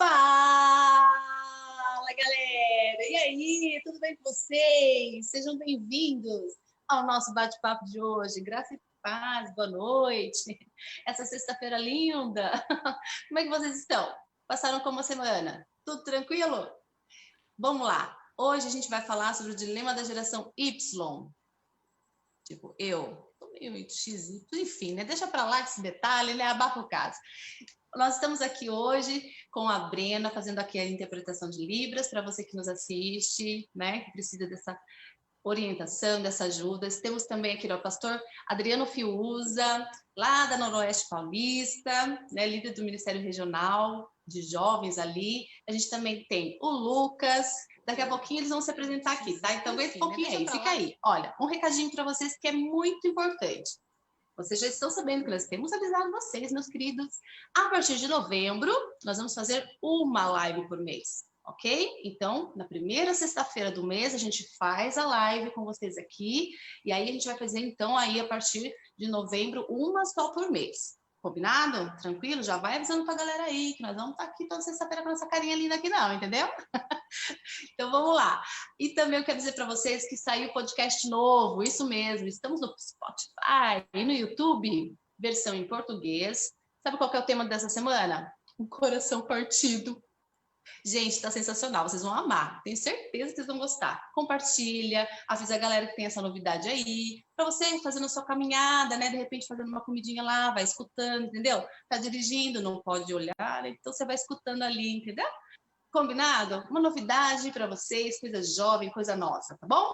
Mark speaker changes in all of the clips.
Speaker 1: Fala, galera! E aí, tudo bem com vocês? Sejam bem-vindos ao nosso bate-papo de hoje. Graça e paz, boa noite. Essa sexta-feira linda. Como é que vocês estão? Passaram como uma semana? Tudo tranquilo? Vamos lá. Hoje a gente vai falar sobre o dilema da geração Y. Tipo, eu tô meio X, enfim, né? Deixa pra lá esse detalhe, né? Abafa o caso. Nós estamos aqui hoje com a Brena, fazendo aqui a interpretação de Libras, para você que nos assiste, né, que precisa dessa orientação, dessa ajuda. Temos também aqui o pastor Adriano Fiuza, lá da Noroeste Paulista, né, líder do Ministério Regional de Jovens ali. A gente também tem o Lucas. Daqui a pouquinho eles vão se apresentar aqui, tá? Então, vem um pouquinho aí, fica aí. Olha, um recadinho para vocês que é muito importante. Vocês já estão sabendo que nós temos avisado vocês, meus queridos. A partir de novembro, nós vamos fazer uma live por mês, ok? Então, na primeira sexta-feira do mês, a gente faz a live com vocês aqui. E aí, a gente vai fazer, então, aí a partir de novembro, uma só por mês. Combinado? Tranquilo? Já vai avisando pra galera aí, que nós vamos estar aqui toda sexta-feira com essa carinha linda aqui não, entendeu? Então vamos lá. E também eu quero dizer para vocês que saiu podcast novo, isso mesmo. Estamos no Spotify e no YouTube, versão em português. Sabe qual que é o tema dessa semana? Um coração partido. Gente, tá sensacional, vocês vão amar. Tenho certeza que vocês vão gostar. Compartilha, avisa a galera que tem essa novidade aí, para você fazendo a sua caminhada, né? De repente fazendo uma comidinha lá, vai escutando, entendeu? Tá dirigindo, não pode olhar, então você vai escutando ali, entendeu? Combinado? Uma novidade para vocês, coisa jovem, coisa nossa, tá bom?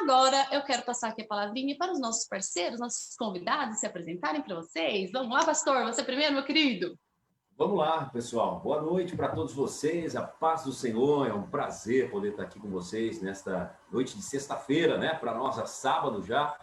Speaker 1: Agora eu quero passar aqui a palavrinha para os nossos parceiros, nossos convidados se apresentarem para vocês. Vamos lá, pastor, você primeiro, meu querido.
Speaker 2: Vamos lá, pessoal. Boa noite para todos vocês. A paz do Senhor. É um prazer poder estar aqui com vocês nesta noite de sexta-feira, né? Para nós é sábado já.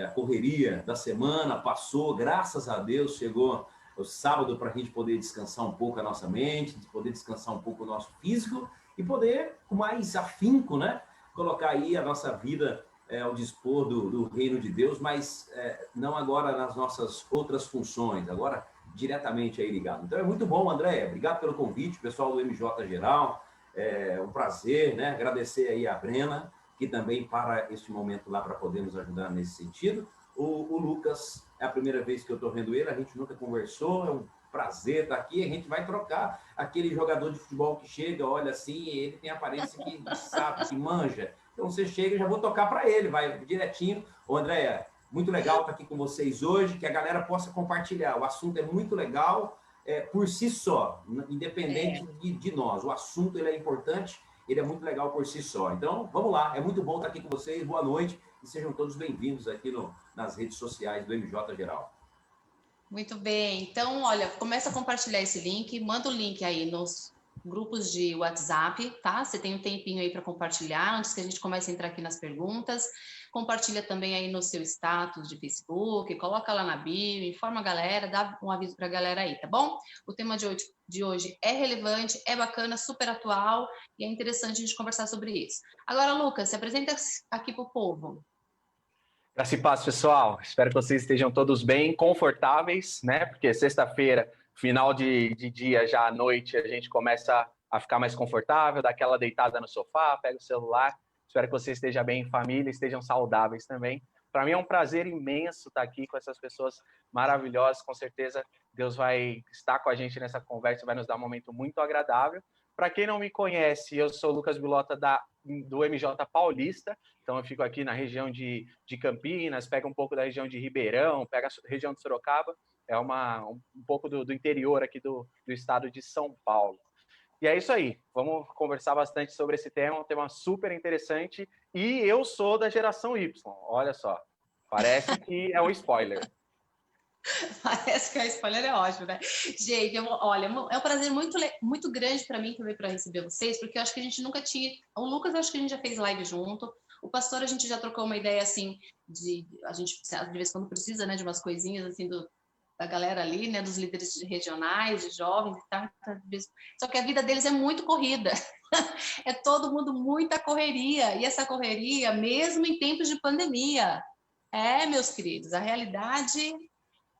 Speaker 2: A correria da semana passou, graças a Deus, chegou o sábado para a gente poder descansar um pouco a nossa mente, poder descansar um pouco o nosso físico e poder, com mais afinco, né? Colocar aí a nossa vida ao dispor do reino de Deus, mas não agora nas nossas outras funções, agora diretamente aí ligado. Então é muito bom, Andréia, obrigado pelo convite, pessoal do MJ Geral, é um prazer, né? Agradecer aí a Brena, que também para este momento lá para poder nos ajudar nesse sentido. O Lucas, é a primeira vez que eu estou vendo ele, a gente nunca conversou, é um prazer estar aqui, a gente vai trocar aquele jogador de futebol que chega, olha assim, ele tem aparência que sabe, que manja. Então você chega e já vou tocar para ele, vai direitinho. Ô, Andréia, muito legal estar aqui com vocês hoje, que a galera possa compartilhar. O assunto é muito legal por si só, independente de nós. O assunto ele é importante, ele é muito legal por si só. Então, vamos lá, é muito bom estar aqui com vocês, boa noite e sejam todos bem-vindos aqui nas redes sociais do MJ Geral.
Speaker 1: Muito bem, então, olha, começa a compartilhar esse link, manda o link aí nos grupos de WhatsApp, tá? Você tem um tempinho aí para compartilhar, antes que a gente comece a entrar aqui nas perguntas. Compartilha também aí no seu status de Facebook, coloca lá na bio, informa a galera, dá um aviso para a galera aí, tá bom? O tema de hoje é relevante, é bacana, super atual e é interessante a gente conversar sobre isso. Agora, Lucas, se apresenta aqui para o povo.
Speaker 3: Graça e paz, pessoal. Espero que vocês estejam todos bem, confortáveis, né? Porque sexta-feira, final de dia, já à noite, a gente começa a ficar mais confortável, dá aquela deitada no sofá, pega o celular. Espero que vocês estejam bem em família, estejam saudáveis também. Para mim é um prazer imenso estar aqui com essas pessoas maravilhosas. Com certeza Deus vai estar com a gente nessa conversa, vai nos dar um momento muito agradável. Para quem não me conhece, eu sou o Lucas Bilota do MJ Paulista, então eu fico aqui na região de Campinas, pega um pouco da região de Ribeirão, pega a região de Sorocaba, é um pouco do interior aqui do estado de São Paulo. E é isso aí, vamos conversar bastante sobre esse tema, um tema super interessante, e eu sou da geração Y, olha só, parece que é um spoiler.
Speaker 1: Parece que a spoiler é ótimo, né? Gente, olha, é um prazer muito grande para mim também para receber vocês, porque eu acho que a gente nunca tinha... O Lucas, eu acho que a gente já fez live junto. O pastor, a gente já trocou uma ideia, assim, a gente, de vez em quando precisa, né, de umas coisinhas, assim, da galera ali, né, dos líderes regionais, de jovens e tal. Só que a vida deles é muito corrida. É todo mundo muita correria. E essa correria, mesmo em tempos de pandemia. Meus queridos, a realidade...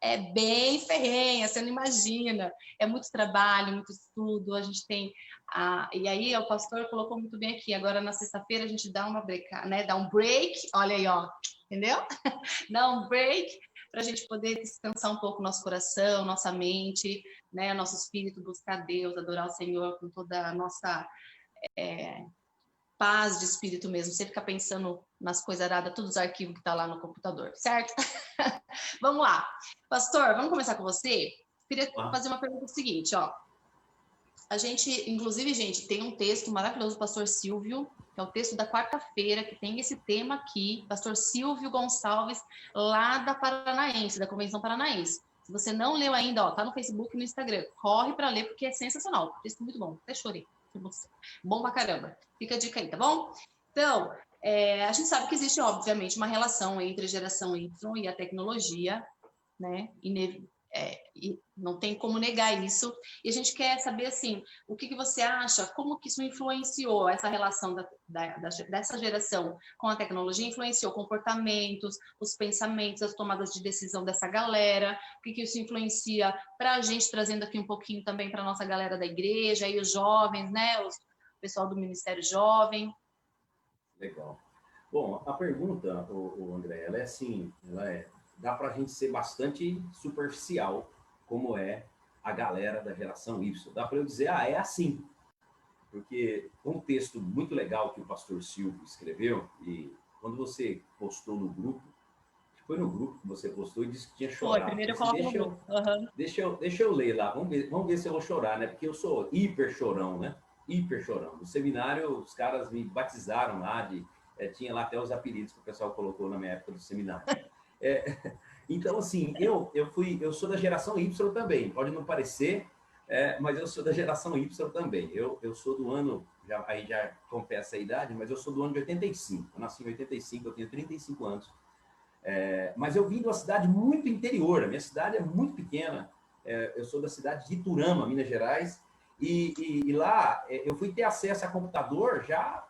Speaker 1: é bem ferrenha, você não imagina. É muito trabalho, muito estudo, a gente tem... e aí o pastor colocou muito bem aqui, agora na sexta-feira a gente dá uma break, né? Dá um break, olha aí, ó, entendeu? Dá um break para a gente poder descansar um pouco nosso coração, nossa mente, né? Nosso espírito, buscar Deus, adorar o Senhor com toda a nossa... paz de espírito mesmo, você ficar pensando nas coisas aradas, todos os arquivos que tá lá no computador, certo? Vamos lá. Pastor, vamos começar com você? Queria fazer uma pergunta seguinte, ó. A gente, inclusive, gente, tem um texto maravilhoso do pastor Silvio, que é o texto da quarta-feira, que tem esse tema aqui, pastor Silvio Gonçalves, lá da Paranaense, da Convenção Paranaense. Se você não leu ainda, ó, tá no Facebook e no Instagram, corre para ler, porque é sensacional, texto muito bom, até chorei. Bom pra caramba. Fica a dica aí, tá bom? Então, a gente sabe que existe, obviamente, uma relação entre a geração Y e a tecnologia, né? E não tem como negar isso. E a gente quer saber, assim, o que você acha, como que isso influenciou essa relação dessa geração com a tecnologia, influenciou comportamentos, os pensamentos, as tomadas de decisão dessa galera, o que isso influencia para a gente, trazendo aqui um pouquinho também para a nossa galera da igreja, e os jovens, né, o pessoal do Ministério Jovem.
Speaker 2: Legal. Bom, a pergunta, o André, ela é assim, dá para a gente ser bastante superficial, como é a galera da geração Y. Dá para eu dizer, é assim. Porque um texto muito legal que o pastor Silvio escreveu, e quando você postou no grupo, foi no grupo que você postou e disse que tinha chorado.
Speaker 1: Foi, primeiro eu coloco no grupo.
Speaker 2: Deixa eu ler lá, vamos ver se eu vou chorar, né? Porque eu sou hiper chorão, né? Hiper chorão. No seminário, os caras me batizaram lá, tinha lá até os apelidos que o pessoal colocou na minha época do seminário. Então, assim, eu sou da geração Y também, pode não parecer, mas eu sou da geração Y também. Eu sou do ano, aí já confessa a idade, mas eu sou do ano de 85. Eu nasci em 85, eu tenho 35 anos. Mas eu vim de uma cidade muito interior, a minha cidade é muito pequena. Eu sou da cidade de Iturama, Minas Gerais, e lá eu fui ter acesso a computador já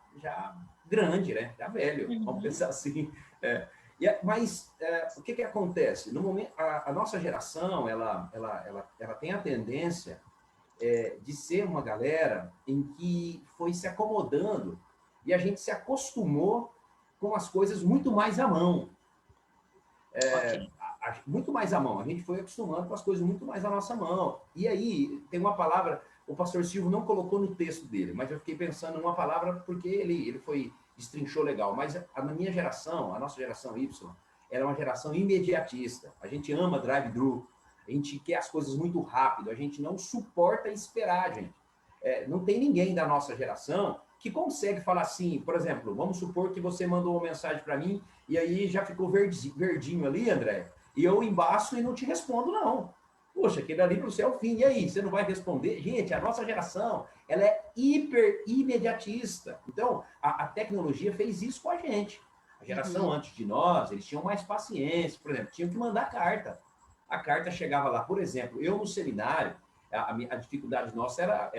Speaker 2: grande, né? Já velho, vamos pensar assim. Mas o que acontece? No momento, a nossa geração, ela tem a tendência de ser uma galera em que foi se acomodando e a gente se acostumou com as coisas muito mais à mão. Muito mais à mão. A gente foi acostumando com as coisas muito mais à nossa mão. E aí, tem uma palavra, o pastor Silvio não colocou no texto dele, mas eu fiquei pensando numa palavra porque ele destrinchou legal. Mas a minha geração, a nossa geração Y, era uma geração imediatista. A gente ama drive-thru, a gente quer as coisas muito rápido, a gente não suporta esperar, gente. Não tem ninguém da nossa geração que consegue falar assim, por exemplo, vamos supor que você mandou uma mensagem para mim e aí já ficou verdinho ali, André, e eu embaço e não te respondo, não. Poxa, aquele ali para você é o fim, e aí, você não vai responder? Gente, a nossa geração, ela é hiper imediatista. Então, a tecnologia fez isso com a gente. A geração antes de nós, eles tinham mais paciência, por exemplo, tinham que mandar carta. A carta chegava lá, por exemplo, eu no seminário, a dificuldade nossa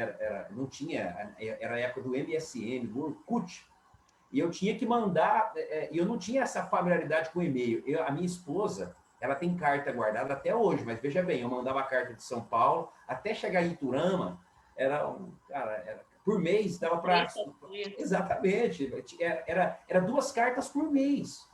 Speaker 2: não tinha, era a época do MSN, do Orkut, e eu tinha que mandar, e eu não tinha essa familiaridade com o e-mail. A minha esposa, ela tem carta guardada até hoje, mas veja bem, eu mandava a carta de São Paulo, até chegar em Iturama, por mês, dava para... Exatamente, era 2 cartas por mês.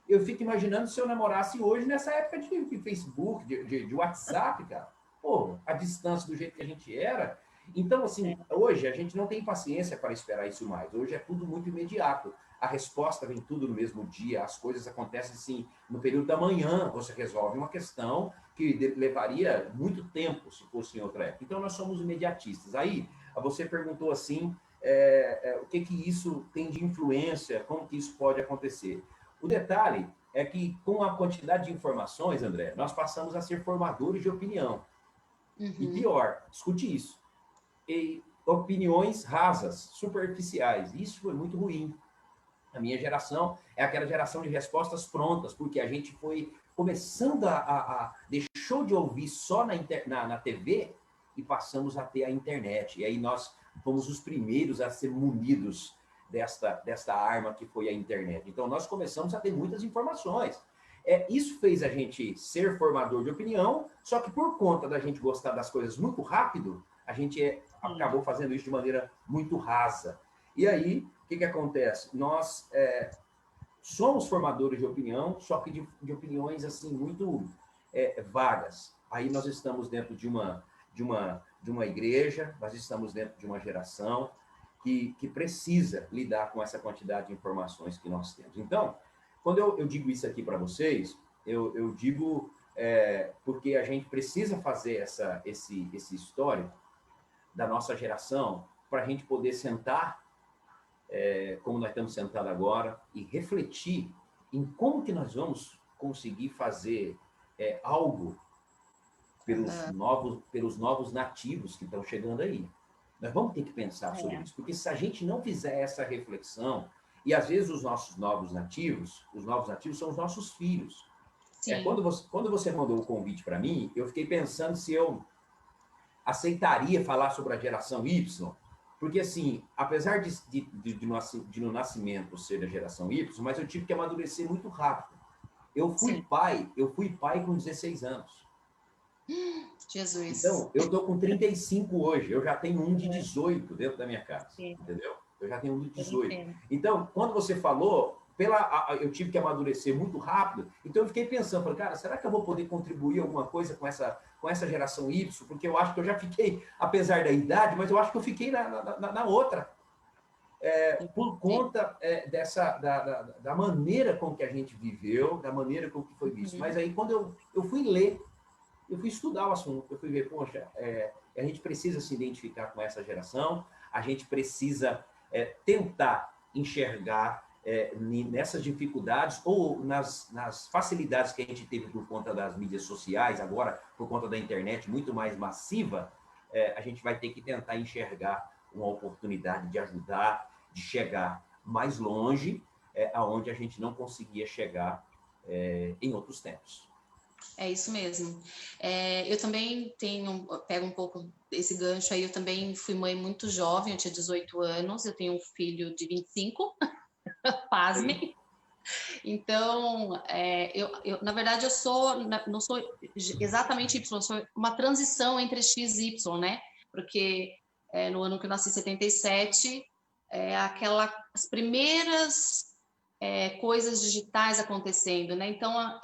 Speaker 2: Eu fico imaginando se eu namorasse hoje, nessa época de Facebook, de WhatsApp, cara. Pô, a distância do jeito que a gente era. Então, assim, hoje a gente não tem paciência para esperar isso mais. Hoje é tudo muito imediato. A resposta vem tudo no mesmo dia, as coisas acontecem assim, no período da manhã, você resolve uma questão que levaria muito tempo se fosse em outra época. Então, nós somos imediatistas. Aí, você perguntou assim, o que isso tem de influência, como que isso pode acontecer. O detalhe é que, com a quantidade de informações, André, nós passamos a ser formadores de opinião. E pior, escute isso, opiniões rasas, superficiais. Isso foi muito ruim. A minha geração é aquela geração de respostas prontas, porque a gente foi começando deixou de ouvir só na TV e passamos a ter a internet. E aí nós fomos os primeiros a ser munidos desta arma que foi a internet. Então, nós começamos a ter muitas informações. isso fez a gente ser formador de opinião, só que por conta da gente gostar das coisas muito rápido, a gente acabou fazendo isso de maneira muito rasa. E aí, o que acontece? Nós somos formadores de opinião, só que de opiniões assim muito vagas. Aí nós estamos dentro de uma igreja, nós estamos dentro de uma geração que precisa lidar com essa quantidade de informações que nós temos. Então, quando eu digo isso aqui para vocês, eu digo porque a gente precisa fazer esse histórico da nossa geração para a gente poder sentar, como nós estamos sentados agora, e refletir em como que nós vamos conseguir fazer algo pelos novos nativos que estão chegando aí. Nós vamos ter que pensar sobre isso, porque se a gente não fizer essa reflexão, e às vezes os novos nativos são os nossos filhos. Quando você mandou o convite para mim, eu fiquei pensando se eu aceitaria falar sobre a geração Y, porque assim, apesar de no nascimento ser da geração Y, mas eu tive que amadurecer muito rápido. Eu fui pai com 16 anos.
Speaker 1: Jesus.
Speaker 2: Então, eu tô com 35 hoje, eu já tenho um de 18 dentro da minha casa, entendeu? Eu já tenho um de 18. Então, quando você falou, eu tive que amadurecer muito rápido, então eu fiquei pensando, falei, cara, será que eu vou poder contribuir alguma coisa com essa geração Y? Porque eu acho que eu já fiquei, apesar da idade, mas eu acho que eu fiquei na outra. Por conta da maneira com que a gente viveu, da maneira com que foi visto. Mas aí, quando eu fui ler, eu fui estudar o assunto, eu fui ver, poxa, a gente precisa se identificar com essa geração, a gente precisa tentar enxergar nessas dificuldades ou nas facilidades que a gente teve por conta das mídias sociais, agora por conta da internet muito mais massiva, a gente vai ter que tentar enxergar uma oportunidade de ajudar, de chegar mais longe, aonde a gente não conseguia chegar em outros tempos.
Speaker 1: É isso mesmo. Eu também pego um pouco esse gancho aí, eu também fui mãe muito jovem, eu tinha 18 anos, eu tenho um filho de 25, pasmem. Então, na verdade, não sou exatamente Y, eu sou uma transição entre X e Y, né? Porque no ano que eu nasci, 77, as primeiras coisas digitais acontecendo, né? Então,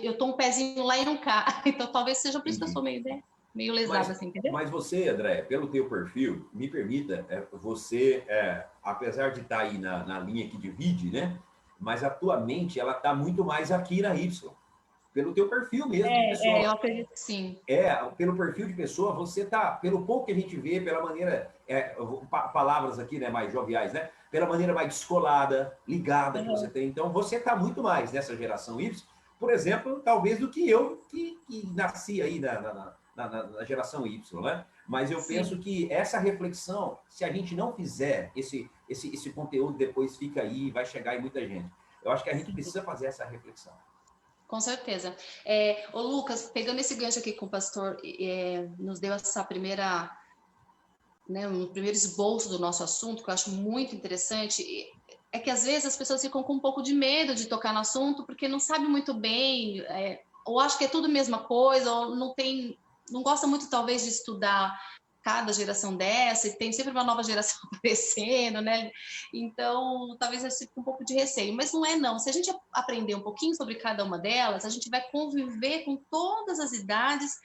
Speaker 1: eu tô um pezinho lá e um cá. Então, talvez seja por isso que eu sou meio lesada, assim, entendeu?
Speaker 2: Mas você, André, pelo teu perfil, me permita, você, apesar de estar aí na linha que divide, né? Mas a tua mente, ela está muito mais aqui na Y. Pelo teu perfil mesmo de pessoa.
Speaker 1: Eu acredito que sim.
Speaker 2: Pelo perfil de pessoa, você tá, pelo pouco que a gente vê, pela maneira, palavras aqui, né, mais joviais, né? Pela maneira mais descolada, ligada que você tem. Então, você tá muito mais nessa geração Y, por exemplo, talvez do que eu, que nasci aí na geração Y, né? Mas eu penso que essa reflexão, se a gente não fizer esse conteúdo, depois fica aí, vai chegar em muita gente. Eu acho que a gente precisa fazer essa reflexão.
Speaker 1: Com certeza. Ô Lucas, pegando esse gancho aqui com o pastor, nos deu essa primeira, né, um primeiro esboço do nosso assunto, que eu acho muito interessante, é que às vezes as pessoas ficam com um pouco de medo de tocar no assunto, porque não sabem muito bem, ou acho que é tudo a mesma coisa, ou não gosta muito talvez de estudar cada geração dessa, e tem sempre uma nova geração aparecendo, né? Então, talvez eu fique um pouco de receio, mas não. Se a gente aprender um pouquinho sobre cada uma delas, a gente vai conviver com todas as idades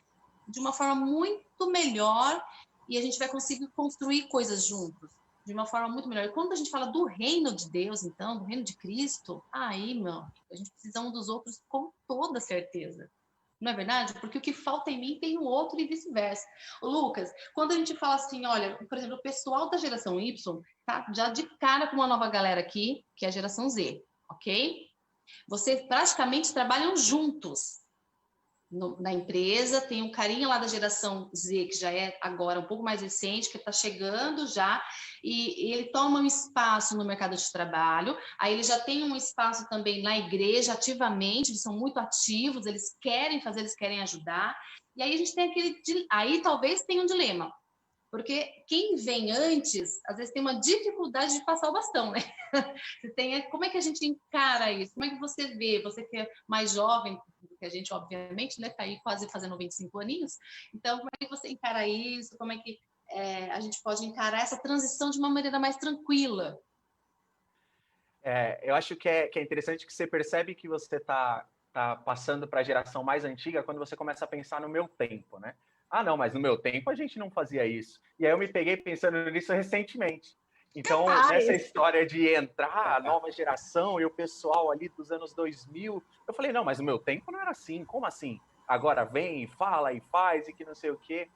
Speaker 1: de uma forma muito melhor e a gente vai conseguir construir coisas juntos de uma forma muito melhor. E quando a gente fala do reino de Deus, então, do reino de Cristo, aí, meu, a gente precisa um dos outros com toda certeza. Não é verdade? Porque o que falta em mim tem o outro e vice-versa. Lucas, quando a gente fala assim, olha, por exemplo, o pessoal da geração Y tá já de cara com uma nova galera aqui, que é a geração Z, ok? Vocês praticamente trabalham juntos na empresa, tem um carinha lá da geração Z, que já é agora um pouco mais recente, que está chegando já, e ele toma um espaço no mercado de trabalho, aí ele já tem um espaço também na igreja, ativamente, eles são muito ativos, eles querem fazer, eles querem ajudar, e aí a gente tem aí talvez tenha um dilema. Porque quem vem antes, às vezes tem uma dificuldade de passar o bastão, né? Como é que a gente encara isso? Como é que você vê? Você que é mais jovem do que a gente, obviamente, né? Está aí quase fazendo 25 aninhos. Então, como é que você encara isso? Como é que a gente pode encarar essa transição de uma maneira mais tranquila?
Speaker 3: Eu acho que é interessante que você percebe que você está passando para a geração mais antiga quando você começa a pensar no meu tempo, né? Ah, não, mas no meu tempo a gente não fazia isso. E aí eu me peguei pensando nisso recentemente. Então, nessa história de entrar a nova geração e o pessoal ali dos anos 2000, eu falei, não, mas no meu tempo não era assim. Como assim? Agora vem, fala e faz e que não sei o quê.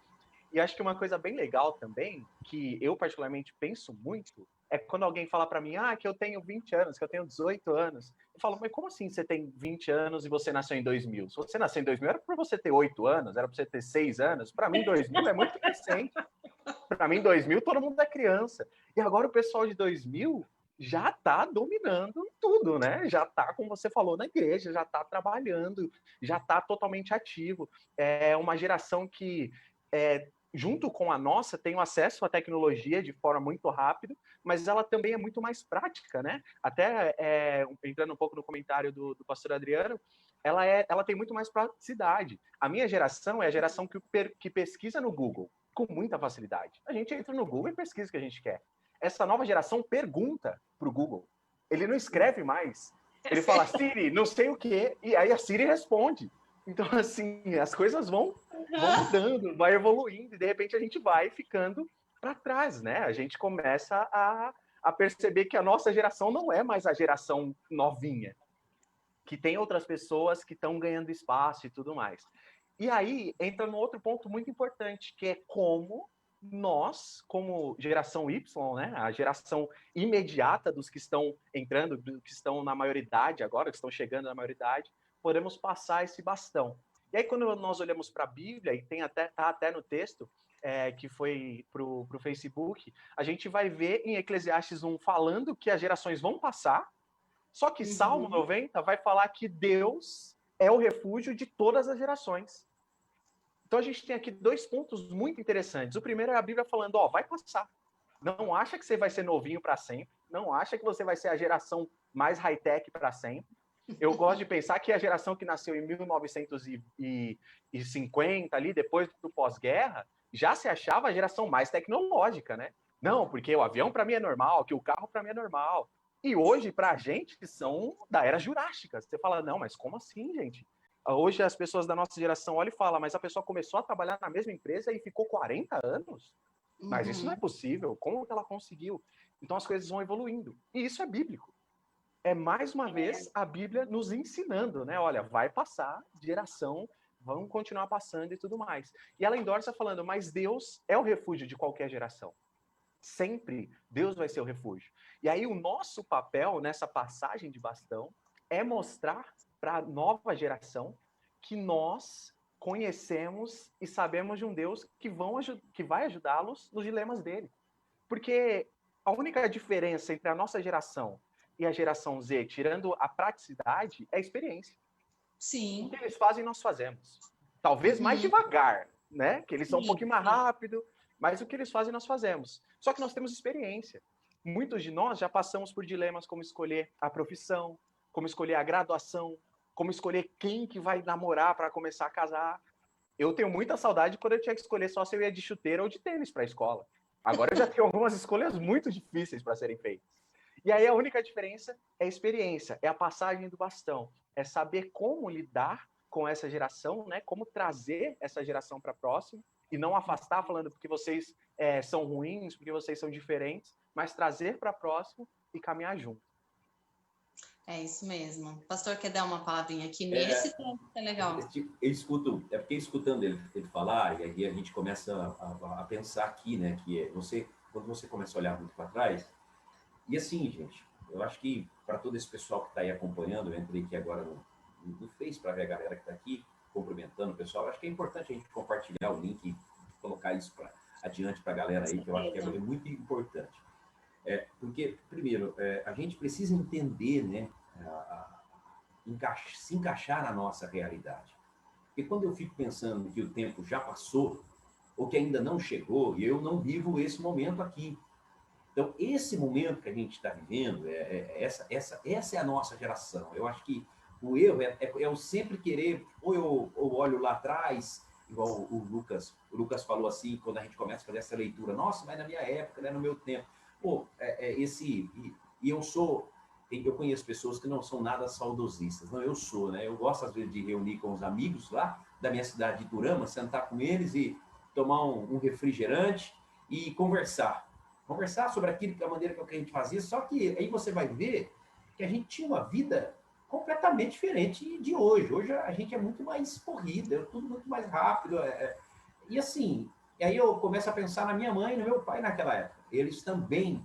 Speaker 3: E acho que uma coisa bem legal também, que eu particularmente penso muito, é quando alguém fala para mim, que eu tenho 20 anos, que eu tenho 18 anos. Eu falo, mas como assim você tem 20 anos e você nasceu em 2000? Se você nasceu em 2000, era para você ter 8 anos, era para você ter 6 anos. Para mim, 2000 é muito recente. Para mim, 2000, todo mundo é criança. E agora o pessoal de 2000 já está dominando tudo, né? Já está, como você falou, na igreja, já está trabalhando, já está totalmente ativo. É uma geração que junto com a nossa, tem acesso à tecnologia de forma muito rápida, mas ela também é muito mais prática, né? Até entrando um pouco no comentário do pastor Adriano, ela tem muito mais praticidade. A minha geração é a geração que pesquisa no Google com muita facilidade. A gente entra no Google e pesquisa o que a gente quer. Essa nova geração pergunta para o Google. Ele não escreve mais. Ele fala, Siri, não sei o quê, e aí a Siri responde. Então, assim, as coisas vão mudando, vai evoluindo, e de repente a gente vai ficando para trás, né? A gente começa a perceber que a nossa geração não é mais a geração novinha, que tem outras pessoas que estão ganhando espaço e tudo mais. E aí entra num outro ponto muito importante, que é como nós, como geração Y, né, a geração imediata dos que estão entrando, dos que estão na maioridade agora, que estão chegando na maioridade, podemos passar esse bastão. E aí, quando nós olhamos para a Bíblia, e tá até no texto que foi para o Facebook, a gente vai ver em Eclesiastes 1 falando que as gerações vão passar, só que Salmo 90 vai falar que Deus é o refúgio de todas as gerações. Então a gente tem aqui dois pontos muito interessantes. O primeiro é a Bíblia falando, vai passar. Não acha que você vai ser novinho para sempre, não acha que você vai ser a geração mais high-tech para sempre. Eu gosto de pensar que a geração que nasceu em 1950, ali, depois do pós-guerra, já se achava a geração mais tecnológica, né? Não, porque o avião para mim é normal, que o carro para mim é normal. E hoje, para a gente, que são da era jurássica. Você fala, não, mas como assim, gente? Hoje as pessoas da nossa geração olham e falam, mas a pessoa começou a trabalhar na mesma empresa e ficou 40 anos? Mas isso não é possível. Como que ela conseguiu? Então as coisas vão evoluindo. E isso é bíblico. É mais uma vez a Bíblia nos ensinando, né? Olha, vai passar geração, vão continuar passando e tudo mais. E ela endorça falando, mas Deus é o refúgio de qualquer geração. Sempre Deus vai ser o refúgio. E aí o nosso papel nessa passagem de bastão é mostrar para a nova geração que nós conhecemos e sabemos de um Deus que vai ajudá-los nos dilemas dele. Porque a única diferença entre a nossa geração e a geração Z, tirando a praticidade, é a experiência.
Speaker 1: Sim.
Speaker 3: O que eles fazem, nós fazemos. Talvez mais devagar, né? Que eles são um pouquinho mais rápido, mas o que eles fazem, nós fazemos. Só que nós temos experiência. Muitos de nós já passamos por dilemas como escolher a profissão, como escolher a graduação, como escolher quem que vai namorar para começar a casar. Eu tenho muita saudade quando eu tinha que escolher só se eu ia de chuteira ou de tênis para a escola. Agora eu já tenho algumas escolhas muito difíceis para serem feitas. E aí a única diferença é a experiência, é a passagem do bastão, é saber como lidar com essa geração, né? Como trazer essa geração para a próxima e não afastar falando porque vocês são ruins, porque vocês são diferentes, mas trazer para a próxima e caminhar junto.
Speaker 1: É isso mesmo. O pastor quer dar uma palavrinha aqui nesse ponto, que é legal.
Speaker 2: Eu escuto, porque escutando ele falar, e aí a gente começa a pensar aqui, né? Que quando você começa a olhar muito para trás, e assim, gente, eu acho que para todo esse pessoal que está aí acompanhando, eu entrei aqui agora no Face para ver a galera que está aqui, cumprimentando o pessoal, eu acho que é importante a gente compartilhar o link e colocar isso adiante para a galera aí, que eu acho que é muito importante. Porque, primeiro, a gente precisa entender, né, se encaixar na nossa realidade. Porque quando eu fico pensando que o tempo já passou, ou que ainda não chegou, e eu não vivo esse momento aqui. Então, esse momento que a gente está vivendo, essa é a nossa geração. Eu acho que o erro é eu sempre querer, ou eu olho lá atrás, igual o Lucas falou assim, quando a gente começa a fazer essa leitura, nossa, mas na minha época, né, no meu tempo. Pô, eu conheço pessoas que não são nada saudosistas, não, eu sou, né? Eu gosto, às vezes, de reunir com os amigos lá da minha cidade de Iturama, sentar com eles e tomar um refrigerante e conversar sobre aquilo, a maneira que a gente fazia, só que aí você vai ver que a gente tinha uma vida completamente diferente de hoje. Hoje a gente é muito mais corrida, é tudo muito mais rápido. E assim, e aí eu começo a pensar na minha mãe e no meu pai naquela época. Eles também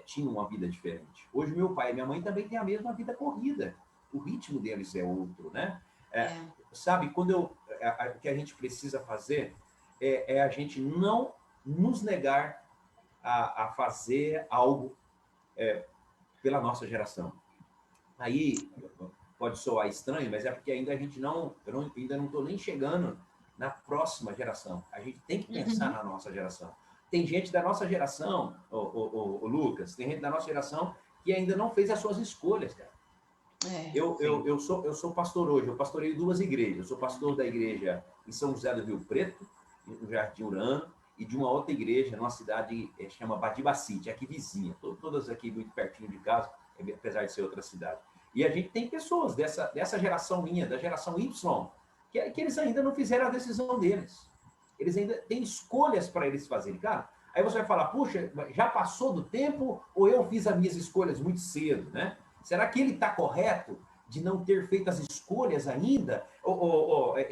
Speaker 2: tinham uma vida diferente. Hoje meu pai e minha mãe também têm a mesma vida corrida. O ritmo deles é outro, né? Sabe, o que a gente precisa fazer é a gente não nos negar a fazer algo pela nossa geração. Aí pode soar estranho, mas é porque ainda a gente ainda não estou nem chegando na próxima geração. A gente tem que pensar na nossa geração. Tem gente da nossa geração, o Lucas, tem gente da nossa geração que ainda não fez as suas escolhas, cara. Eu sou pastor hoje, eu pastoreio 2 igrejas. Eu sou pastor da igreja em São José do Rio Preto, no Jardim Urano, e de uma outra igreja, numa cidade que chama Badibacite, aqui vizinha, todas aqui muito pertinho de casa, apesar de ser outra cidade. E a gente tem pessoas dessa geração minha, da geração Y, que eles ainda não fizeram a decisão deles. Eles ainda têm escolhas para eles fazerem. Cara, aí você vai falar, puxa, já passou do tempo ou eu fiz as minhas escolhas muito cedo, né? Será que ele está correto de não ter feito as escolhas ainda?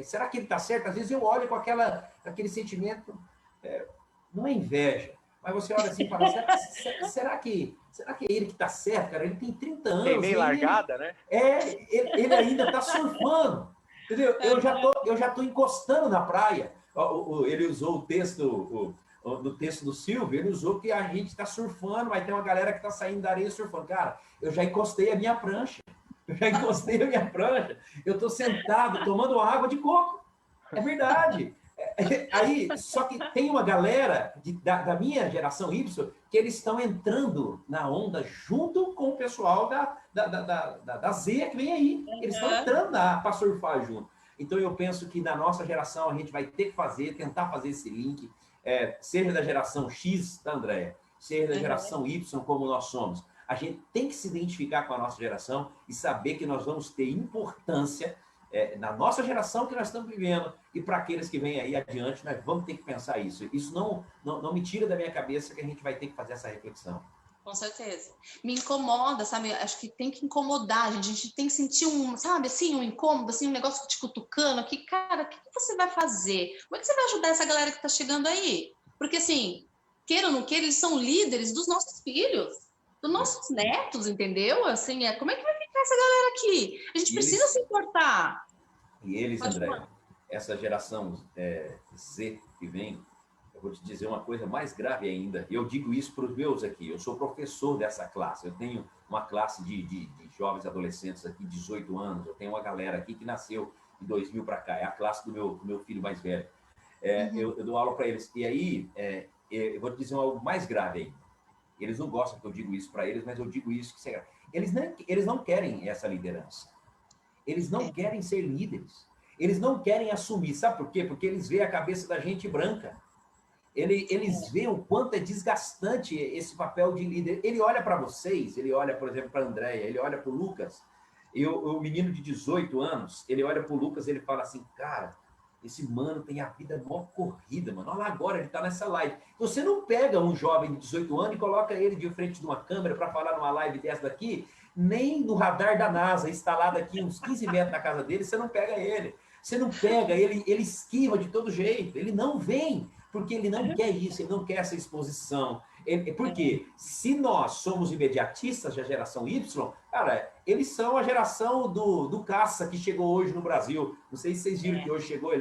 Speaker 2: Será que ele está certo? Às vezes eu olho com aquele sentimento, não é inveja, mas você olha assim e fala, será que é ele que está certo, cara? Ele tem 30 anos.
Speaker 3: Tem meio largada, né?
Speaker 2: Ele ainda está surfando, entendeu? Eu já tô encostando na praia. Ele usou o texto, no texto do Silvio, ele usou que a gente está surfando, mas tem uma galera que está saindo da areia surfando. Cara, eu já encostei a minha prancha. Eu estou sentado tomando água de coco. É verdade. Aí, só que tem uma galera da minha geração Y que eles estão entrando na onda junto com o pessoal da Z que vem aí. Eles estão entrando para surfar junto. Então, eu penso que na nossa geração a gente vai ter que tentar fazer esse link, seja da geração X da Andréia, seja da geração Y, como nós somos. A gente tem que se identificar com a nossa geração e saber que nós vamos ter importância na nossa geração que nós estamos vivendo e para aqueles que vêm aí adiante, nós vamos ter que pensar isso. Isso não me tira da minha cabeça que a gente vai ter que fazer essa reflexão.
Speaker 1: Com certeza. Me incomoda, sabe? Acho que tem que incomodar, a gente tem que sentir sabe, assim, um incômodo, assim, um negócio te cutucando aqui. Cara, o que você vai fazer? Como é que você vai ajudar essa galera que está chegando aí? Porque, assim, queira ou não queira, eles são líderes dos nossos filhos, dos nossos netos, entendeu? Assim, como é que vai ficar essa galera aqui? A gente precisa se importar.
Speaker 2: E eles, André, essa geração Z que vem, eu vou te dizer uma coisa mais grave ainda. Eu digo isso para os meus aqui. Eu sou professor dessa classe. Eu tenho uma classe de jovens adolescentes aqui, 18 anos. Eu tenho uma galera aqui que nasceu de 2000 para cá. É a classe do meu filho mais velho. Eu dou aula para eles. E aí, eu vou te dizer algo mais grave ainda. Eles não gostam que eu digo isso para eles, mas eu digo isso que será. Eles não querem essa liderança. Eles não querem ser líderes. Eles não querem assumir. Sabe por quê? Porque eles veem a cabeça da gente branca. Eles veem o quanto é desgastante esse papel de líder. Ele olha para vocês, ele olha, por exemplo, para a Andréia, ele olha para o Lucas, e o menino de 18 anos, ele olha para o Lucas e ele fala assim, cara, esse mano tem a vida mó corrida, mano. Olha lá agora, ele está nessa live. Você não pega um jovem de 18 anos e coloca ele de frente de uma câmera para falar numa live dessa daqui, nem no radar da NASA, instalado aqui uns 15 metros na casa dele, você não pega ele. Você não pega, ele esquiva de todo jeito, ele não vem. Porque ele não quer isso, ele não quer essa exposição. Porque se nós somos imediatistas da geração Y, cara, eles são a geração do caça que chegou hoje no Brasil. Não sei se vocês viram que hoje chegou,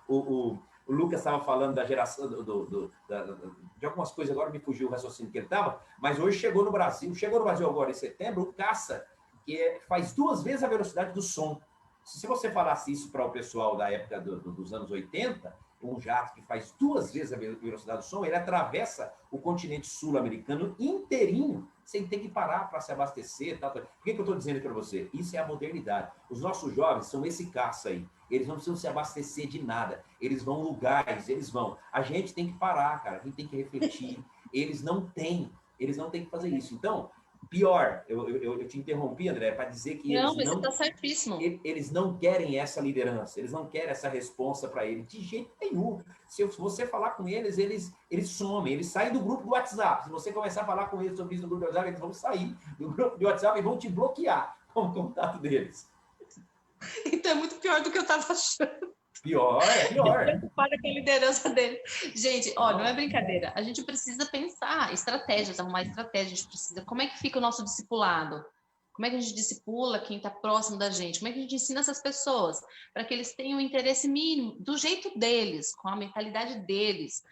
Speaker 2: o Lucas estava falando da geração de algumas coisas, agora me fugiu o raciocínio que ele estava, mas hoje chegou no Brasil agora em setembro, o caça, que faz 2 vezes a velocidade do som. Se você falasse isso para o pessoal da época dos anos 80, um jato que faz 2 vezes a velocidade do som, ele atravessa o continente sul-americano inteirinho, sem ter que parar para se abastecer. Tal. Por que eu estou dizendo para você? Isso é a modernidade. Os nossos jovens são esse caça aí. Eles não precisam se abastecer de nada. Eles vão lugares, eles vão. A gente tem que parar, cara. A gente tem que refletir. Eles não têm que fazer isso. Então, pior, eu te interrompi, André, para dizer que
Speaker 1: Não, mas você está certíssimo.
Speaker 2: Eles não querem essa liderança, eles não querem essa responsa para ele, de jeito nenhum. Se você falar com eles, eles somem, eles saem do grupo do WhatsApp. Se você começar a falar com eles sobre isso no grupo do WhatsApp, eles vão sair do grupo do WhatsApp e vão te bloquear com o contato deles.
Speaker 1: Então é muito pior do que eu estava achando.
Speaker 2: Pior, é pior.
Speaker 1: Preocupada com a liderança dele. Gente, ó, não é brincadeira. A gente precisa pensar estratégias, arrumar estratégias. A gente precisa. Como é que fica o nosso discipulado? Como é que a gente discipula quem está próximo da gente? Como é que a gente ensina essas pessoas para que eles tenham o interesse mínimo, do jeito deles, com a mentalidade deles,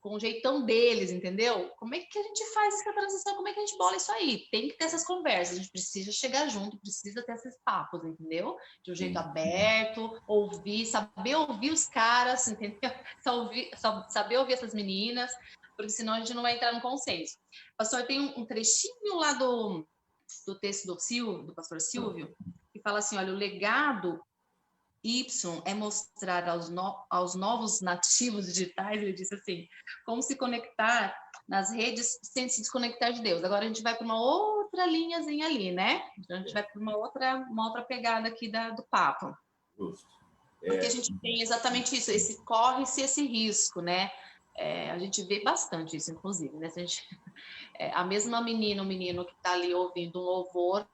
Speaker 1: com o jeitão deles, entendeu? Como é que a gente faz essa transição? Como é que a gente bola isso aí? Tem que ter essas conversas, a gente precisa chegar junto, precisa ter esses papos, entendeu? De um jeito aberto, ouvir, saber ouvir os caras, entendeu? Saber ouvir essas meninas, porque senão a gente não vai entrar no consenso. Pastor, tem um trechinho lá do texto do pastor Silvio, que fala assim, olha, o legado Y é mostrar aos novos nativos digitais, ele disse assim, como se conectar nas redes sem se desconectar de Deus. Agora a gente vai para uma outra linhazinha ali, né? A gente vai para uma outra pegada aqui do papo.
Speaker 2: Justo.
Speaker 1: Porque a gente tem exatamente isso, corre-se esse risco, né? A gente vê bastante isso, inclusive, né? A mesma menina, o menino que está ali ouvindo um louvor,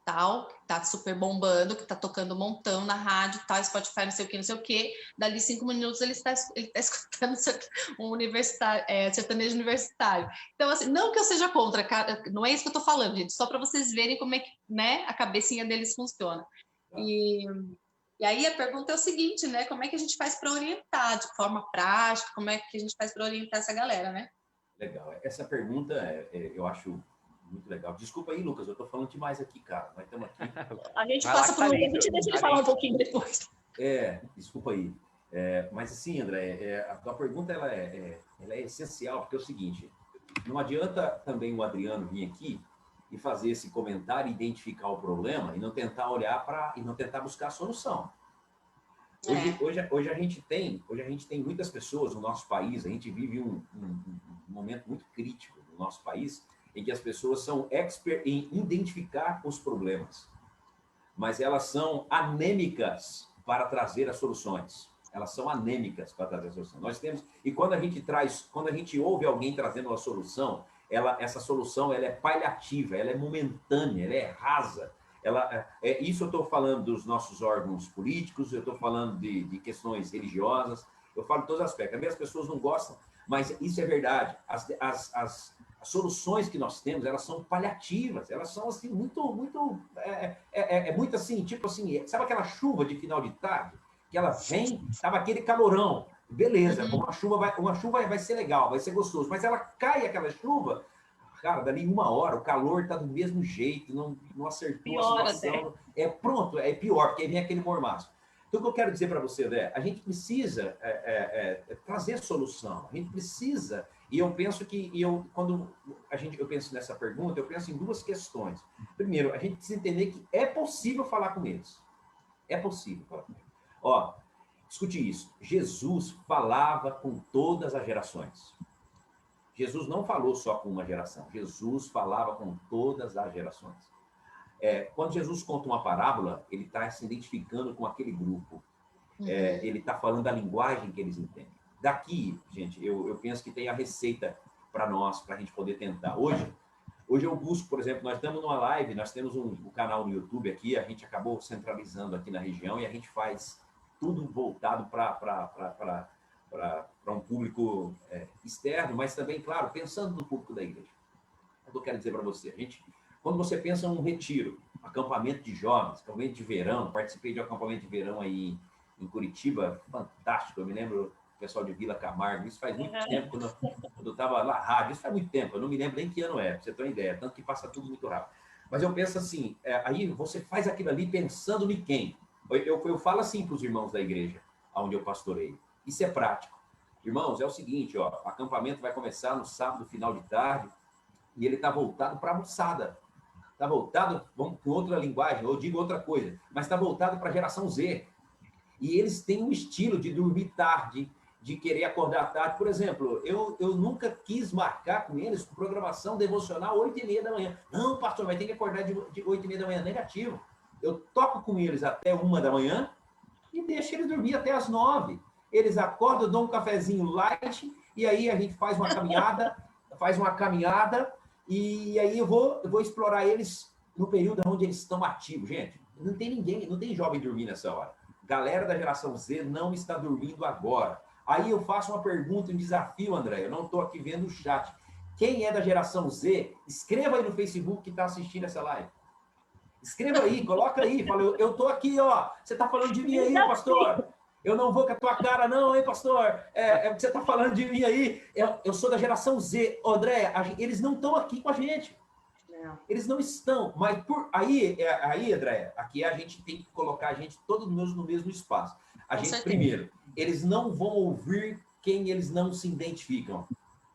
Speaker 1: tal, que tá super bombando, que tá tocando um montão na rádio, tal, Spotify, não sei o que, dali 5 minutos ele está escutando um universitário, sertanejo universitário. Então, assim, não que eu seja contra, não é isso que eu tô falando, gente, só para vocês verem como é que, né, a cabecinha deles funciona. E aí a pergunta é o seguinte, né, como é que a gente faz para orientar, de forma prática, como é que a gente faz para orientar essa galera, né?
Speaker 2: Legal, essa pergunta eu acho muito legal. Desculpa aí, Lucas, eu tô falando demais aqui, cara. Nós estamos aqui.
Speaker 1: A gente passa por um tempo, a gente deixa ele falar um pouquinho depois.
Speaker 2: Desculpa aí. Mas assim, André, a tua pergunta ela é essencial, porque é o seguinte, não adianta também o Adriano vir aqui e fazer esse comentário, identificar o problema e não tentar olhar e não tentar buscar a solução. Hoje a gente tem muitas pessoas no nosso país, a gente vive um momento muito crítico no nosso país, em que as pessoas são expert em identificar os problemas, mas elas são anêmicas para trazer as soluções. Elas são anêmicas para trazer as soluções. Nós temos, e quando a gente ouve alguém trazendo uma solução, essa solução ela é paliativa, ela é momentânea, ela é rasa. Isso eu estou falando dos nossos órgãos políticos, eu estou falando de questões religiosas, eu falo de todos os aspectos. As pessoas não gostam, mas isso é verdade. As soluções que nós temos, elas são paliativas, elas são assim, muito assim, tipo assim, sabe aquela chuva de final de tarde? Que ela vem, estava aquele calorão, beleza, uma chuva vai ser legal, vai ser gostoso, mas ela cai aquela chuva, cara, dali 1 hora, o calor está do mesmo jeito, não acertou pior a situação. Pronto, é pior, porque aí vem aquele mormaço. Então, o que eu quero dizer para você, André, a gente precisa trazer solução, a gente precisa, e eu penso que, quando eu penso nessa pergunta, eu penso em 2 questões. Primeiro, a gente precisa entender que é possível falar com eles. É possível falar com eles. Ó, escute isso, Jesus falava com todas as gerações. Jesus não falou só com uma geração, Jesus falava com todas as gerações. Quando Jesus conta uma parábola, ele está se identificando com aquele grupo. Ele está falando a linguagem que eles entendem. Daqui, gente, eu penso que tem a receita para nós, para a gente poder tentar. Hoje eu busco, por exemplo, nós estamos numa live, nós temos um canal no YouTube aqui, a gente acabou centralizando aqui na região e a gente faz tudo voltado para um público externo, mas também, claro, pensando no público da igreja. Eu quero dizer para você, quando você pensa num retiro, acampamento de jovens, acampamento de verão, participei de um acampamento de verão aí em Curitiba, fantástico, eu me lembro o pessoal de Vila Camargo, isso faz muito tempo, quando eu estava na rádio, isso faz muito tempo, eu não me lembro nem que ano é, para você ter uma ideia, tanto que passa tudo muito rápido. Mas eu penso assim, aí você faz aquilo ali pensando em quem? Eu falo assim para os irmãos da igreja, onde eu pastorei, Isso é prático. Irmãos, é o seguinte, ó, o acampamento vai começar no sábado, final de tarde, e ele está voltado para a moçada. Está voltado, vamos com outra linguagem, eu digo outra coisa, mas está voltado para a geração Z. E eles têm um estilo de dormir tarde, de querer acordar tarde. Por exemplo, eu nunca quis marcar com eles programação devocional 8h30 da manhã. Não, pastor, vai ter que acordar de 8h30 da manhã. Negativo. Eu toco com eles até 1 da manhã e deixo eles dormir até as 9. Eles acordam, dão um cafezinho light, e aí a gente faz uma caminhada, e aí eu vou explorar eles no período onde eles estão ativos. Gente, não tem ninguém, não tem jovem dormindo nessa hora. Galera da geração Z não está dormindo agora. Aí eu faço uma pergunta, um desafio, André. Eu não estou aqui vendo o chat. Quem é da geração Z, escreva aí no Facebook que está assistindo essa live. Escreva aí, coloca aí. Fala, eu estou aqui, ó. Você está falando de mim aí, pastor? Eu não vou com a tua cara, não, hein, pastor? Você está falando de mim aí. Eu sou da geração Z. André, eles não estão aqui com a gente. Eles não estão, mas aí, André, aqui a gente tem que colocar a gente todos no mesmo espaço. A gente, primeiro, eles não vão ouvir quem eles não se identificam.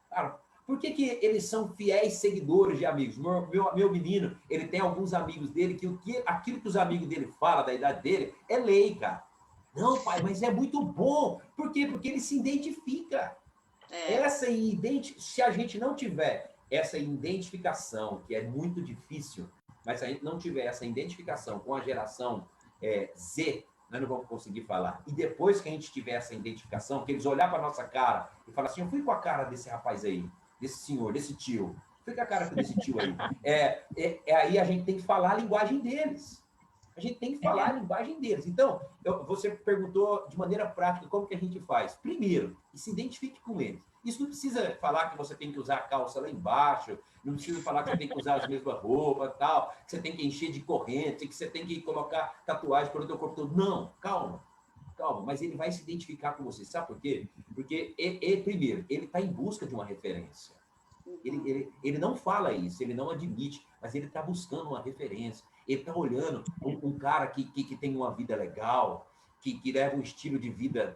Speaker 2: Cara, por que eles são fiéis seguidores de amigos? Meu menino, ele tem alguns amigos dele que aquilo que os amigos dele falam da idade dele é lei, cara. Não, pai, mas é muito bom. Por quê? Porque ele se identifica. Se a gente não tiver essa identificação, que é muito difícil, mas se a gente não tiver essa identificação com a geração Z, nós não vamos conseguir falar. E depois que a gente tiver essa identificação, que eles olhar para a nossa cara e falar assim, eu fui com a cara desse rapaz aí, desse senhor, desse tio, fui com a cara desse tio aí. Aí a gente tem que falar a linguagem deles. A gente tem que falar a linguagem deles. Então, você perguntou de maneira prática como que a gente faz. Primeiro, se identifique com eles. Isso não precisa falar que você tem que usar a calça lá embaixo, não precisa falar que você tem que usar as mesmas roupas, tal, que você tem que encher de corrente, que você tem que colocar tatuagem pelo teu corpo todo. Não, calma, mas ele vai se identificar com você. Sabe por quê? Porque, primeiro, ele está em busca de uma referência. Ele não fala isso, ele não admite, mas ele está buscando uma referência. Ele está olhando um cara que tem uma vida legal, que leva um estilo de vida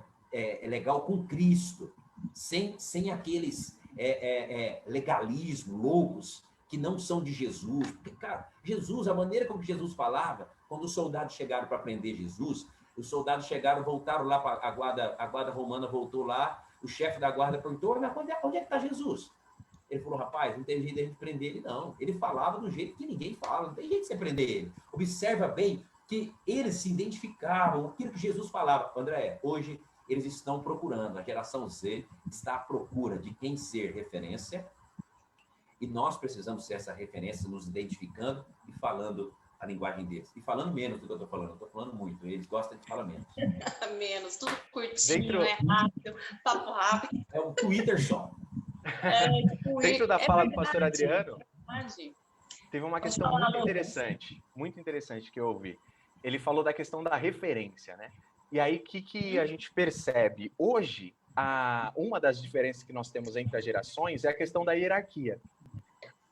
Speaker 2: legal com Cristo, sem aqueles legalismos loucos que não são de Jesus. Porque, cara, Jesus, a maneira como Jesus falava, quando os soldados chegaram para prender Jesus, os soldados voltaram lá para a guarda romana voltou lá, o chefe da guarda perguntou, mas onde é que está Jesus? Ele falou, rapaz, não tem jeito de a gente prender ele, não. Ele falava do jeito que ninguém fala, não tem jeito de você prender ele. Observa bem que eles se identificavam, aquilo que Jesus falava. André, hoje eles estão procurando, a geração Z está à procura de quem ser referência, e nós precisamos ser essa referência, nos identificando e falando a linguagem deles. E falando menos do que eu estou falando, eu estou falando muito, eles gostam de falar menos.
Speaker 1: Menos, tudo curtinho, rápido, papo rápido.
Speaker 2: É um Twitter só.
Speaker 3: Dentro da fala do pastor Adriano, teve uma questão muito interessante que eu ouvi. Ele falou da questão da referência, né? E aí, o que a gente percebe? Hoje, uma das diferenças que nós temos entre as gerações é a questão da hierarquia.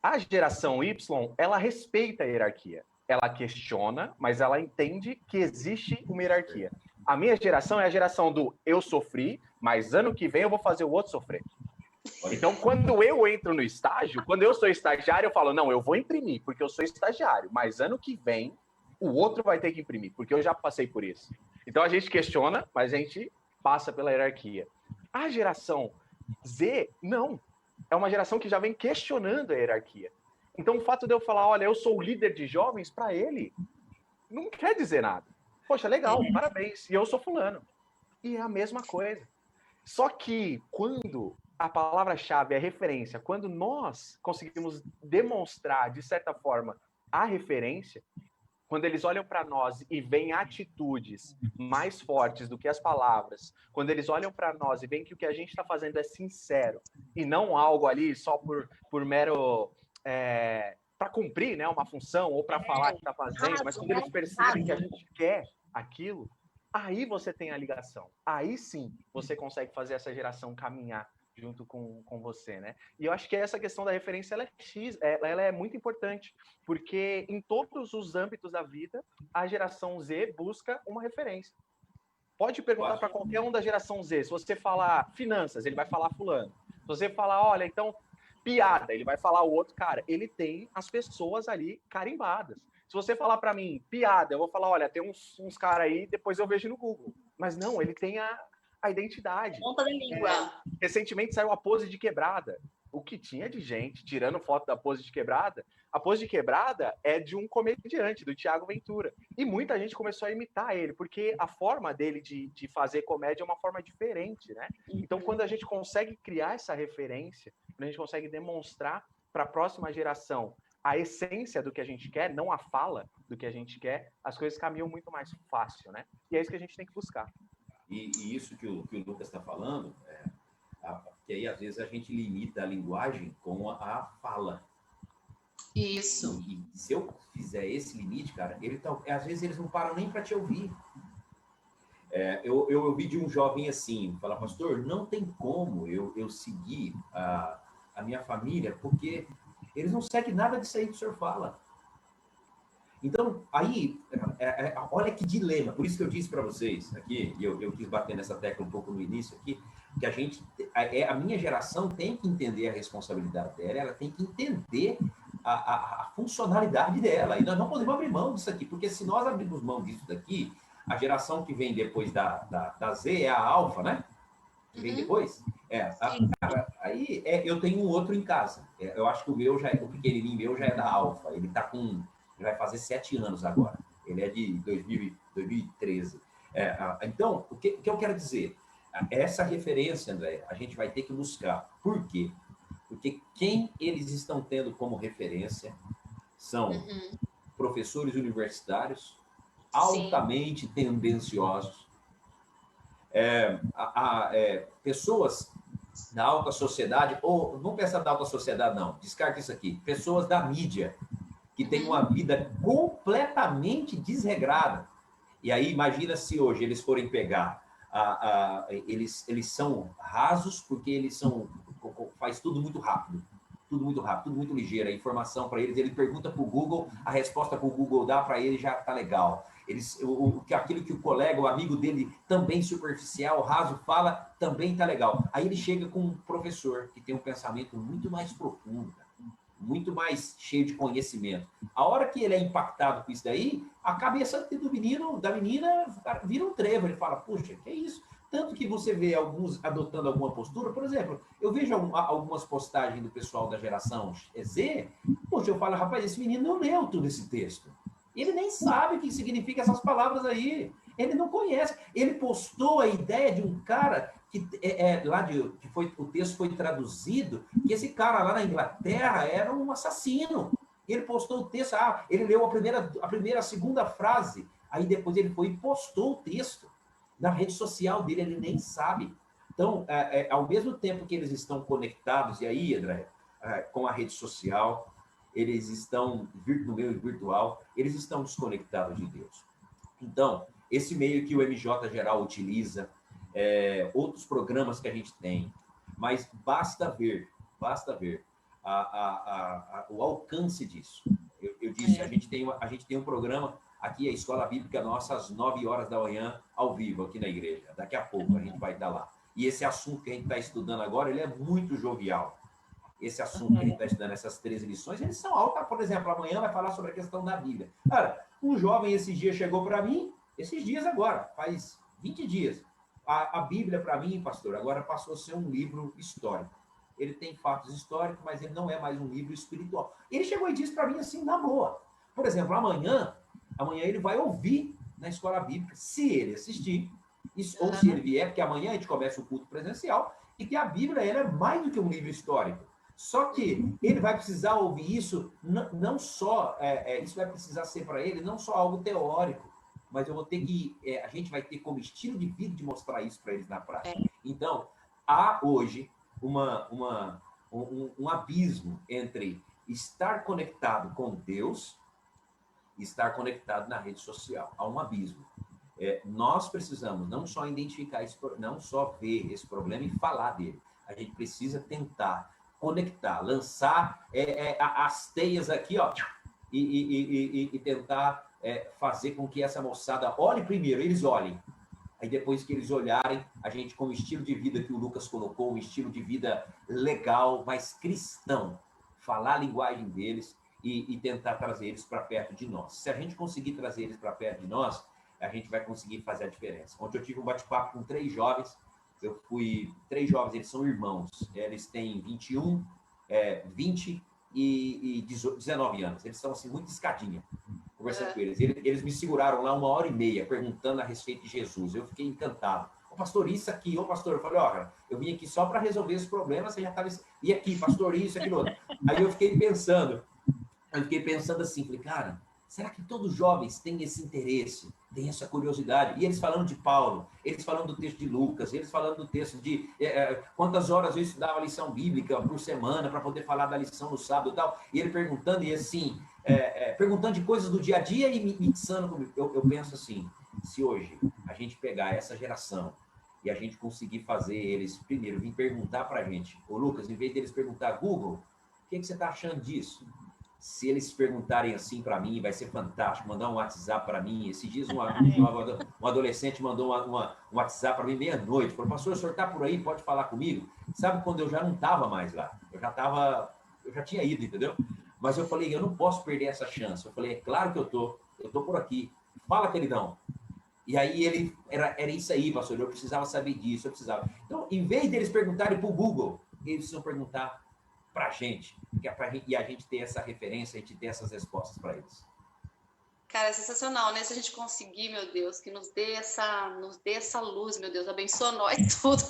Speaker 3: A geração Y, ela respeita a hierarquia. Ela questiona, mas ela entende que existe uma hierarquia. A minha geração é a geração do eu sofri, mas ano que vem eu vou fazer o outro sofrer. Então, quando eu entro no estágio, quando eu sou estagiário, eu falo, não, eu vou imprimir, porque eu sou estagiário, mas ano que vem, o outro vai ter que imprimir, porque eu já passei por isso. Então, a gente questiona, mas a gente passa pela hierarquia. A geração Z, não. É uma geração que já vem questionando a hierarquia. Então, o fato de eu falar, olha, eu sou o líder de jovens, para ele, não quer dizer nada. Poxa, legal, parabéns, e eu sou fulano. E é a mesma coisa. Só que, quando a palavra-chave é referência, quando nós conseguimos demonstrar, de certa forma, a referência, quando eles olham para nós e veem atitudes mais fortes do que as palavras, quando eles olham para nós e veem que o que a gente está fazendo é sincero e não algo ali só por mero... para cumprir, né, uma função ou para falar que está fazendo, mas quando eles percebem que a gente quer aquilo, aí você tem a ligação. Aí sim você consegue fazer essa geração caminhar junto com você, né? E eu acho que essa questão da referência, ela é muito importante, porque em todos os âmbitos da vida, a geração Z busca uma referência. Pode perguntar para qualquer um da geração Z. Se você falar finanças, ele vai falar fulano. Se você falar, olha, então, piada, ele vai falar o outro. Cara, ele tem as pessoas ali carimbadas. Se você falar para mim, piada, eu vou falar, olha, tem uns caras aí, depois eu vejo no Google. Mas não, ele tem a identidade.
Speaker 1: Ponta da língua.
Speaker 3: Recentemente saiu a Pose de Quebrada. O que tinha de gente tirando foto da Pose de Quebrada? A Pose de Quebrada é de um comediante, do Thiago Ventura. E muita gente começou a imitar ele, porque a forma dele de fazer comédia é uma forma diferente, né? Então, quando a gente consegue criar essa referência, quando a gente consegue demonstrar para a próxima geração a essência do que a gente quer, não a fala do que a gente quer, as coisas caminham muito mais fácil, né? E é isso que a gente tem que buscar.
Speaker 2: E isso que o Lucas está falando, que aí às vezes a gente limita a linguagem com a fala.
Speaker 1: Isso.
Speaker 2: E se eu fizer esse limite, cara, às vezes eles não param nem para te ouvir. Eu ouvi de um jovem assim, falar, pastor, não tem como eu seguir a minha família, porque eles não seguem nada disso aí que o senhor fala. Então, aí, olha que dilema. Por isso que eu disse para vocês aqui, e eu quis bater nessa tecla um pouco no início aqui, que a minha geração tem que entender a responsabilidade dela, ela tem que entender a funcionalidade dela. E nós não podemos abrir mão disso aqui, porque se nós abrirmos mão disso daqui, a geração que vem depois da Z é a Alfa, né? Que vem depois. Aí eu tenho um outro em casa. Eu acho que o pequenininho meu já é da Alfa. Ele vai fazer 7 anos agora. Ele é de 2013. Então, o que eu quero dizer? Essa referência, André, a gente vai ter que buscar. Por quê? Porque quem eles estão tendo como referência são professores universitários altamente tendenciosos, pessoas da alta sociedade, ou não pensar da alta sociedade, não, descarta isso aqui, pessoas da mídia, que têm uma vida completamente desregrada. E aí, imagina se hoje eles forem pegar, eles são rasos porque faz tudo muito rápido, tudo muito ligeiro. A informação para eles, ele pergunta para o Google, a resposta que o Google dá para ele já está legal. Aquilo que o colega, o amigo dele, também superficial, raso, fala, também está legal. Aí ele chega com um professor que tem um pensamento muito mais profundo, muito mais cheio de conhecimento. A hora que ele é impactado com isso daí, a cabeça do menino, da menina, vira um trevo. Ele fala, puxa, que é isso? Tanto que você vê alguns adotando alguma postura. Por exemplo, eu vejo algumas postagens do pessoal da geração Z, poxa, eu falo, rapaz, esse menino não leu todo esse texto. Ele nem sabe o que significa essas palavras aí. Ele não conhece. Ele postou a ideia de um cara o texto foi traduzido, que esse cara lá na Inglaterra era um assassino. Ele postou o texto, ele leu a segunda frase, aí depois ele foi e postou o texto na rede social dele, ele nem sabe. Então, ao mesmo tempo que eles estão conectados, e aí, André, com a rede social, eles estão no meio virtual, eles estão desconectados de Deus. Então, esse meio que o MJ Geral utiliza, outros programas que a gente tem, mas basta ver o alcance disso. Eu disse, a gente tem um programa aqui, a Escola Bíblica Nossa, às 9 horas da manhã, ao vivo, aqui na igreja. Daqui a pouco a gente vai estar lá. E esse assunto que a gente está estudando agora, ele é muito jovial. Esse assunto que a gente está estudando, essas 13 lições, eles são altas. Por exemplo, amanhã vai falar sobre a questão da Bíblia. Cara, um jovem esses dias chegou para mim, esses dias agora, faz 20 dias. A Bíblia, para mim, pastor, agora passou a ser um livro histórico. Ele tem fatos históricos, mas ele não é mais um livro espiritual. Ele chegou e disse para mim assim, na boa. Por exemplo, amanhã ele vai ouvir na Escola Bíblica, se ele assistir, ou se ele vier, porque amanhã a gente começa o culto presencial, e que a Bíblia ela é mais do que um livro histórico. Só que ele vai precisar ouvir isso, não só, isso vai precisar ser para ele, não só algo teórico, mas eu vou ter que, a gente vai ter como estilo de vida de mostrar isso para eles na prática. Então, há hoje um abismo entre estar conectado com Deus e estar conectado na rede social. Há um abismo. Nós precisamos não só identificar, não só ver esse problema e falar dele. A gente precisa tentar conectar, lançar as teias aqui, ó, e tentar fazer com que essa moçada olhe primeiro, eles olhem. Aí depois que eles olharem, a gente com o estilo de vida que o Lucas colocou, um estilo de vida legal, mas cristão, falar a linguagem deles e tentar trazer eles para perto de nós. Se a gente conseguir trazer eles para perto de nós, a gente vai conseguir fazer a diferença. Ontem eu tive um bate-papo com 3 jovens, 3 jovens, eles são irmãos, eles têm 21, 20 e 19 anos, eles são assim, muito escadinha. Conversando com eles. Eles me seguraram lá 1h30 perguntando a respeito de Jesus. Eu fiquei encantado. Ô, pastor, isso aqui. Ô, pastor, eu falei, ó, eu vim aqui só para resolver esse problema, você já estava... E aqui, pastor, isso, aquilo outro. Aí eu fiquei pensando assim, falei, cara, será que todos os jovens têm esse interesse, têm essa curiosidade? E eles falando de Paulo, eles falando do texto de Lucas, eles falando do texto de quantas horas eu estudava a lição bíblica por semana para poder falar da lição no sábado e tal. E ele perguntando, e assim... perguntando de coisas do dia a dia e me mixando comigo. Eu penso assim, se hoje a gente pegar essa geração e a gente conseguir fazer eles, primeiro, vir perguntar para a gente, ô Lucas, em vez deles perguntar, Google, o que você está achando disso? Se eles perguntarem assim para mim, vai ser fantástico, mandar um WhatsApp para mim. Esses dias um adolescente mandou um WhatsApp para mim meia-noite, falou, pastor, o senhor está por aí, pode falar comigo? Sabe quando eu já não estava mais lá? Eu já tinha ido, entendeu? Mas eu falei, eu não posso perder essa chance. Eu falei, é claro que eu tô por aqui. Fala, queridão. E aí era isso aí, pastor, eu precisava saber disso, eu precisava. Então, em vez deles perguntarem para o Google, eles precisam perguntar para a gente, e a gente ter essa referência, a gente ter essas respostas para eles.
Speaker 1: Cara, é sensacional, né? Se a gente conseguir, meu Deus, que nos dê essa luz, meu Deus, abençoa nós tudo,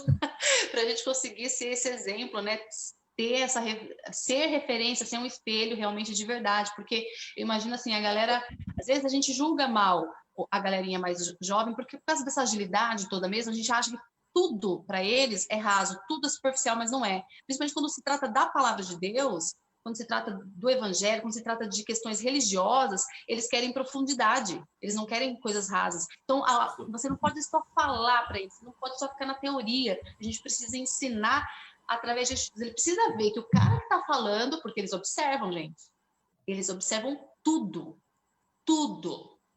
Speaker 1: para a gente conseguir ser esse exemplo, né? Ser referência, ser um espelho realmente de verdade, porque eu imagino assim, a galera, às vezes a gente julga mal a galerinha mais jovem, porque por causa dessa agilidade toda mesmo, a gente acha que tudo para eles é raso, tudo é superficial, mas não é. Principalmente quando se trata da palavra de Deus, quando se trata do evangelho, quando se trata de questões religiosas, eles querem profundidade, eles não querem coisas rasas. Então, você não pode só falar para eles, você não pode só ficar na teoria, a gente precisa ensinar através de... Ele precisa ver que o cara que está falando, porque eles observam, gente, eles observam tudo,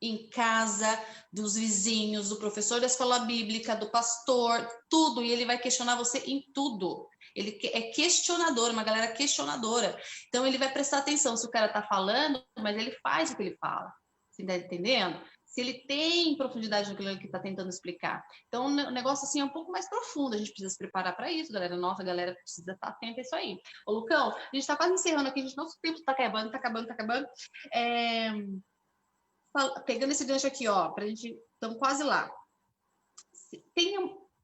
Speaker 1: em casa, dos vizinhos, do professor da escola bíblica, do pastor, tudo, e ele vai questionar você em tudo. Ele é questionador, uma galera questionadora. Então, ele vai prestar atenção se o cara está falando, mas ele faz o que ele fala. Você está entendendo? Se ele tem profundidade no que ele está tentando explicar. Então, o negócio assim é um pouco mais profundo. A gente precisa se preparar para isso, galera. Nossa, a galera precisa estar atenta a isso aí. Ô, Lucão, a gente está quase encerrando aqui. Nosso tempo está acabando. Pegando esse gancho aqui, ó, pra gente... Estamos quase lá.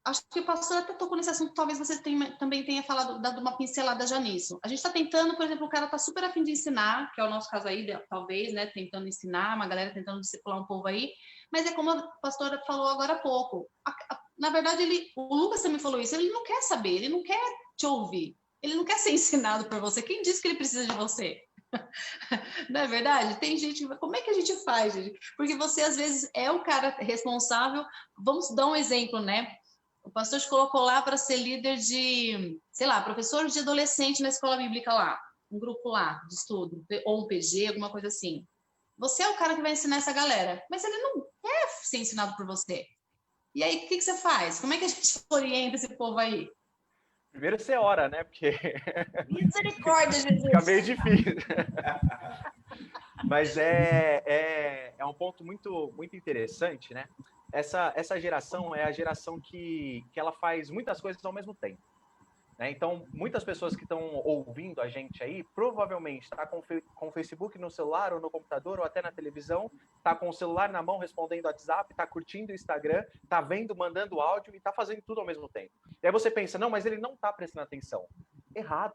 Speaker 1: Acho que o pastor até tocou nesse assunto, talvez você também tenha falado, dado uma pincelada já nisso. A gente está tentando, por exemplo, o cara está super afim de ensinar, que é o nosso caso aí, talvez, né, tentando ensinar, uma galera tentando discipular um povo aí, mas é como a pastora falou agora há pouco. Na verdade, o Lucas também falou isso, ele não quer saber, ele não quer te ouvir, ele não quer ser ensinado por você. Quem disse que ele precisa de você? Não é verdade? Tem gente... Como é que a gente faz, gente? Porque você, às vezes, é o cara responsável. Vamos dar um exemplo, né? O pastor te colocou lá para ser líder de, sei lá, professor de adolescente na escola bíblica lá, um grupo lá de estudo, ou um PG, alguma coisa assim. Você é o cara que vai ensinar essa galera, mas ele não quer ser ensinado por você. E aí, o que você faz? Como é que a gente orienta esse povo aí?
Speaker 3: Primeiro você ora, né? Porque...
Speaker 1: Misericórdia, Jesus!
Speaker 3: Fica meio difícil. Mas é um ponto muito, muito interessante, né? Essa geração é a geração que ela faz muitas coisas ao mesmo tempo. Né? Então, muitas pessoas que estão ouvindo a gente aí, provavelmente está com o Facebook no celular ou no computador ou até na televisão, está com o celular na mão respondendo o WhatsApp, está curtindo o Instagram, está vendo, mandando áudio e está fazendo tudo ao mesmo tempo. E aí você pensa, não, mas ele não está prestando atenção. Errado.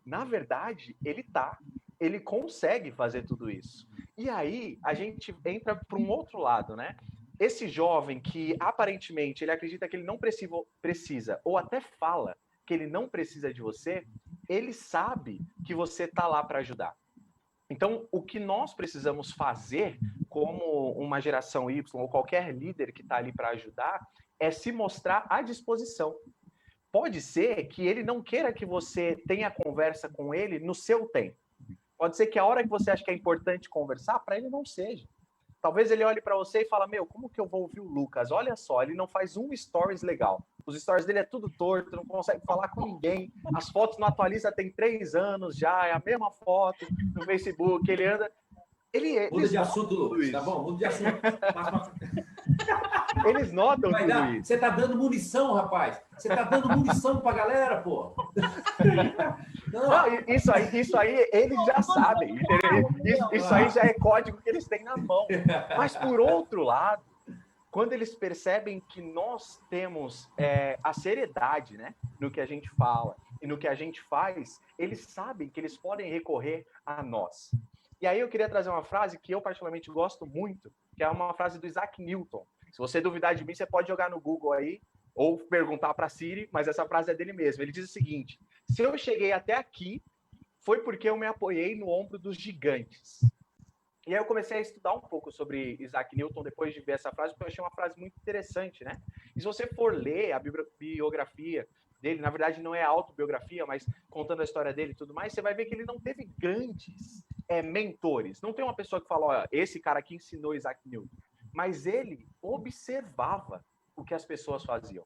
Speaker 3: Na verdade, ele consegue fazer tudo isso. E aí, a gente entra para um outro lado, né? Esse jovem que, aparentemente, ele acredita que ele não precisa, ou até fala que ele não precisa de você, ele sabe que você está lá para ajudar. Então, o que nós precisamos fazer como uma geração Y, ou qualquer líder que está ali para ajudar, é se mostrar à disposição. Pode ser que ele não queira que você tenha conversa com ele no seu tempo. Pode ser que a hora que você acha que é importante conversar, para ele não seja. Talvez ele olhe para você e fala, meu, como que eu vou ouvir o Lucas? Olha só, ele não faz um stories legal. Os stories dele é tudo torto, não consegue falar com ninguém. As fotos não atualiza tem 3 anos já, é a mesma foto no Facebook, ele anda...
Speaker 2: Muda de assunto, Lucas, tá bom? Muda de assunto.
Speaker 3: Eles notam tudo isso.
Speaker 2: Você tá dando munição, rapaz. Você tá dando munição pra galera, pô.
Speaker 3: Não, isso aí eles já sabem. Isso aí já é código que eles têm na mão. Mas, por outro lado, quando eles percebem que nós temos a seriedade, né, no que a gente fala e no que a gente faz, eles sabem que eles podem recorrer a nós. E aí eu queria trazer uma frase que eu particularmente gosto muito, que é uma frase do Isaac Newton. Se você duvidar de mim, você pode jogar no Google aí, ou perguntar para a Siri, mas essa frase é dele mesmo. Ele diz o seguinte: se eu cheguei até aqui, foi porque eu me apoiei no ombro dos gigantes. E aí eu comecei a estudar um pouco sobre Isaac Newton depois de ver essa frase, porque eu achei uma frase muito interessante, né? E se você for ler a biografia dele, na verdade não é autobiografia, mas contando a história dele e tudo mais, você vai ver que ele não teve grandes mentores. Não tem uma pessoa que fala, olha, esse cara aqui ensinou Isaac Newton. Mas ele observava o que as pessoas faziam.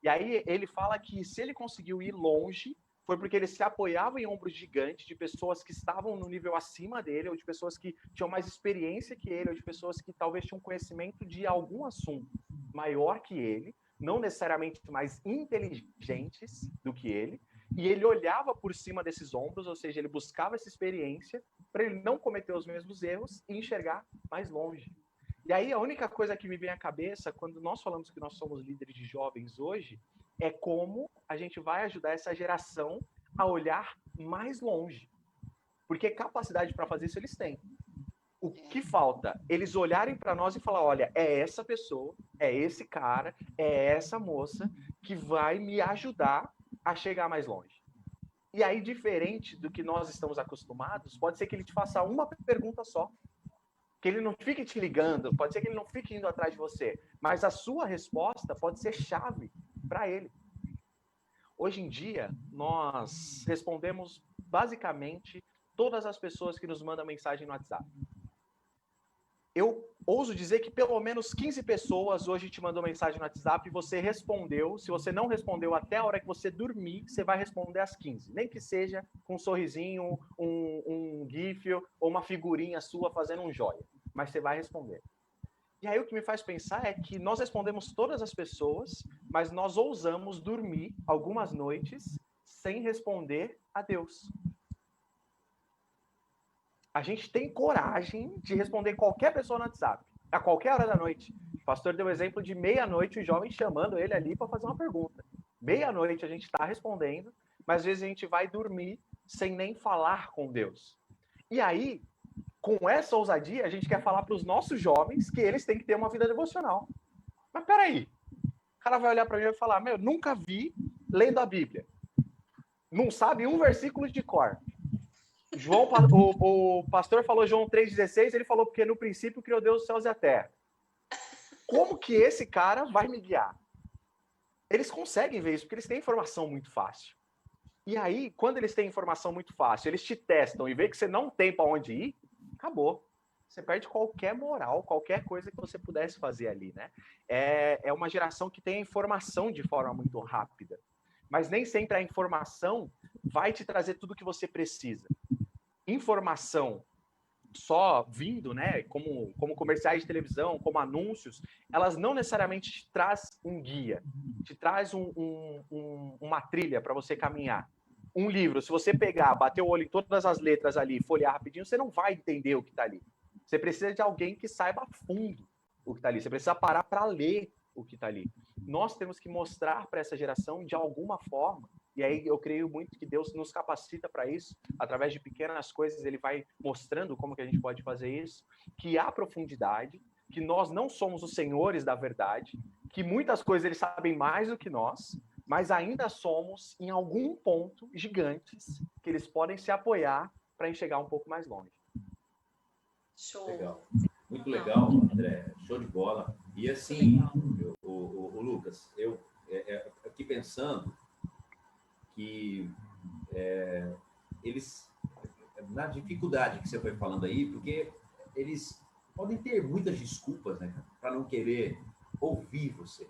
Speaker 3: E aí ele fala que se ele conseguiu ir longe, foi porque ele se apoiava em ombros gigantes de pessoas que estavam no nível acima dele, ou de pessoas que tinham mais experiência que ele, ou de pessoas que talvez tinham conhecimento de algum assunto maior que ele, não necessariamente mais inteligentes do que ele, e ele olhava por cima desses ombros, ou seja, ele buscava essa experiência para ele não cometer os mesmos erros e enxergar mais longe. E aí a única coisa que me vem à cabeça, quando nós falamos que nós somos líderes de jovens hoje, é como a gente vai ajudar essa geração a olhar mais longe. Porque capacidade para fazer isso eles têm. O que falta? Eles olharem para nós e falar, olha, é essa pessoa, é esse cara, é essa moça que vai me ajudar a chegar mais longe. E aí, diferente do que nós estamos acostumados, pode ser que ele te faça uma pergunta só. Que ele não fique te ligando, pode ser que ele não fique indo atrás de você, mas a sua resposta pode ser chave para ele. Hoje em dia, nós respondemos basicamente todas as pessoas que nos mandam mensagem no WhatsApp. Eu ouso dizer que pelo menos 15 pessoas hoje te mandam mensagem no WhatsApp e você respondeu. Se você não respondeu até a hora que você dormir, você vai responder às 15. Nem que seja com um sorrisinho, um gif ou uma figurinha sua fazendo um joia. Mas você vai responder. E aí o que me faz pensar é que nós respondemos todas as pessoas, mas nós ousamos dormir algumas noites sem responder a Deus. A gente tem coragem de responder qualquer pessoa no WhatsApp, a qualquer hora da noite. O pastor deu o exemplo de meia-noite, o jovem chamando ele ali para fazer uma pergunta. Meia-noite a gente está respondendo, mas às vezes a gente vai dormir sem nem falar com Deus. E aí, com essa ousadia, a gente quer falar para os nossos jovens que eles têm que ter uma vida devocional. Mas peraí, o cara vai olhar para mim e vai falar, meu, nunca vi lendo a Bíblia. Não sabe um versículo de cor. O pastor falou João 3,16, ele falou porque no princípio criou Deus os céus e a terra. Como que esse cara vai me guiar? Eles conseguem ver isso, porque eles têm informação muito fácil. E aí, quando eles têm informação muito fácil, eles te testam e vê que você não tem para onde ir, acabou. Você perde qualquer moral, qualquer coisa que você pudesse fazer ali, né? É uma geração que tem a informação de forma muito rápida. Mas nem sempre a informação vai te trazer tudo o que você precisa. Informação só vindo, né, como comerciais de televisão, como anúncios, elas não necessariamente te traz um guia, te traz uma trilha para você caminhar. Um livro, se você pegar, bater o olho em todas as letras ali, folhear rapidinho, você não vai entender o que está ali. Você precisa de alguém que saiba a fundo o que está ali. Você precisa parar para ler o que está ali. Nós temos que mostrar para essa geração de alguma forma. E aí eu creio muito que Deus nos capacita para isso, através de pequenas coisas, ele vai mostrando como que a gente pode fazer isso, que há profundidade, que nós não somos os senhores da verdade, que muitas coisas eles sabem mais do que nós, mas ainda somos, em algum ponto, gigantes, que eles podem se apoiar para enxergar um pouco mais longe.
Speaker 1: Show.
Speaker 2: Legal. Muito legal, André. Show de bola. E assim, o Lucas, eu aqui pensando que eles, na dificuldade que você foi falando aí, porque eles podem ter muitas desculpas, né, para não querer ouvir você.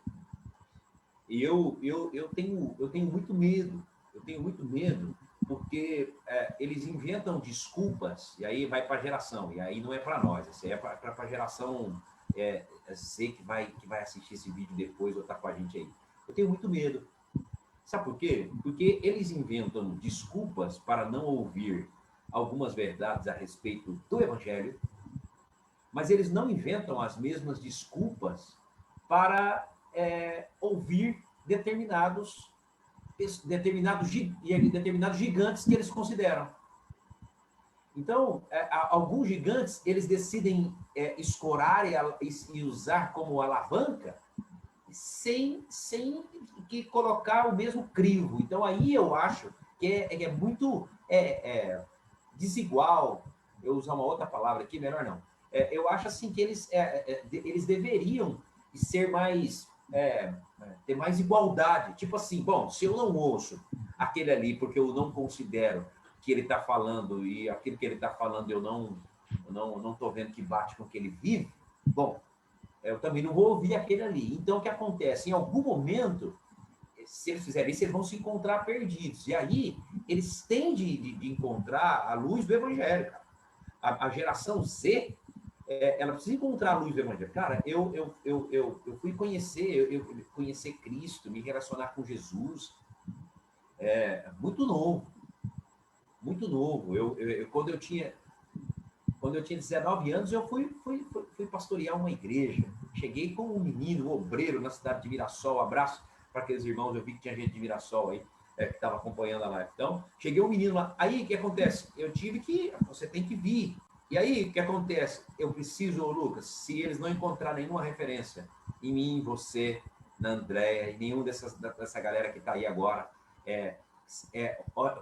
Speaker 2: E eu tenho muito medo, porque eles inventam desculpas, e aí vai para a geração, e aí não é para nós, isso aí é para a geração Z que vai assistir esse vídeo depois ou tá com a gente aí. Eu tenho muito medo. Sabe por quê? Porque eles inventam desculpas para não ouvir algumas verdades a respeito do Evangelho, mas eles não inventam as mesmas desculpas para ouvir determinados gigantes que eles consideram. Então, alguns gigantes, eles decidem escorar e usar como alavanca sem que colocar o mesmo crivo. Então, aí eu acho que é muito desigual. Eu usar uma outra palavra aqui, melhor não. Eu acho assim que eles deveriam ser mais... ter mais igualdade. Tipo assim, bom, se eu não ouço aquele ali porque eu não considero que ele está falando e aquilo que ele está falando eu não estou vendo que bate com o que ele vive, bom, eu também não vou ouvir aquele ali. Então, o que acontece? Em algum momento, se eles fizerem isso, eles vão se encontrar perdidos. E aí, eles têm de encontrar a luz do Evangelho, cara. A geração Z, ela precisa encontrar a luz do Evangelho. Cara, eu fui conhecer Cristo, me relacionar com Jesus, muito novo. Muito novo. Quando eu tinha 19 anos, eu fui pastorear uma igreja. Cheguei com um menino, um obreiro, na cidade de Mirassol. Abraço para aqueles irmãos, eu vi que tinha gente de Mirassol aí, que estava acompanhando a live. Então, cheguei um menino lá. Aí, o que acontece? Você tem que vir. E aí, o que acontece? Eu preciso, Lucas, se eles não encontrarem nenhuma referência em mim, em você, na Andréia, em nenhum dessa galera que está aí agora,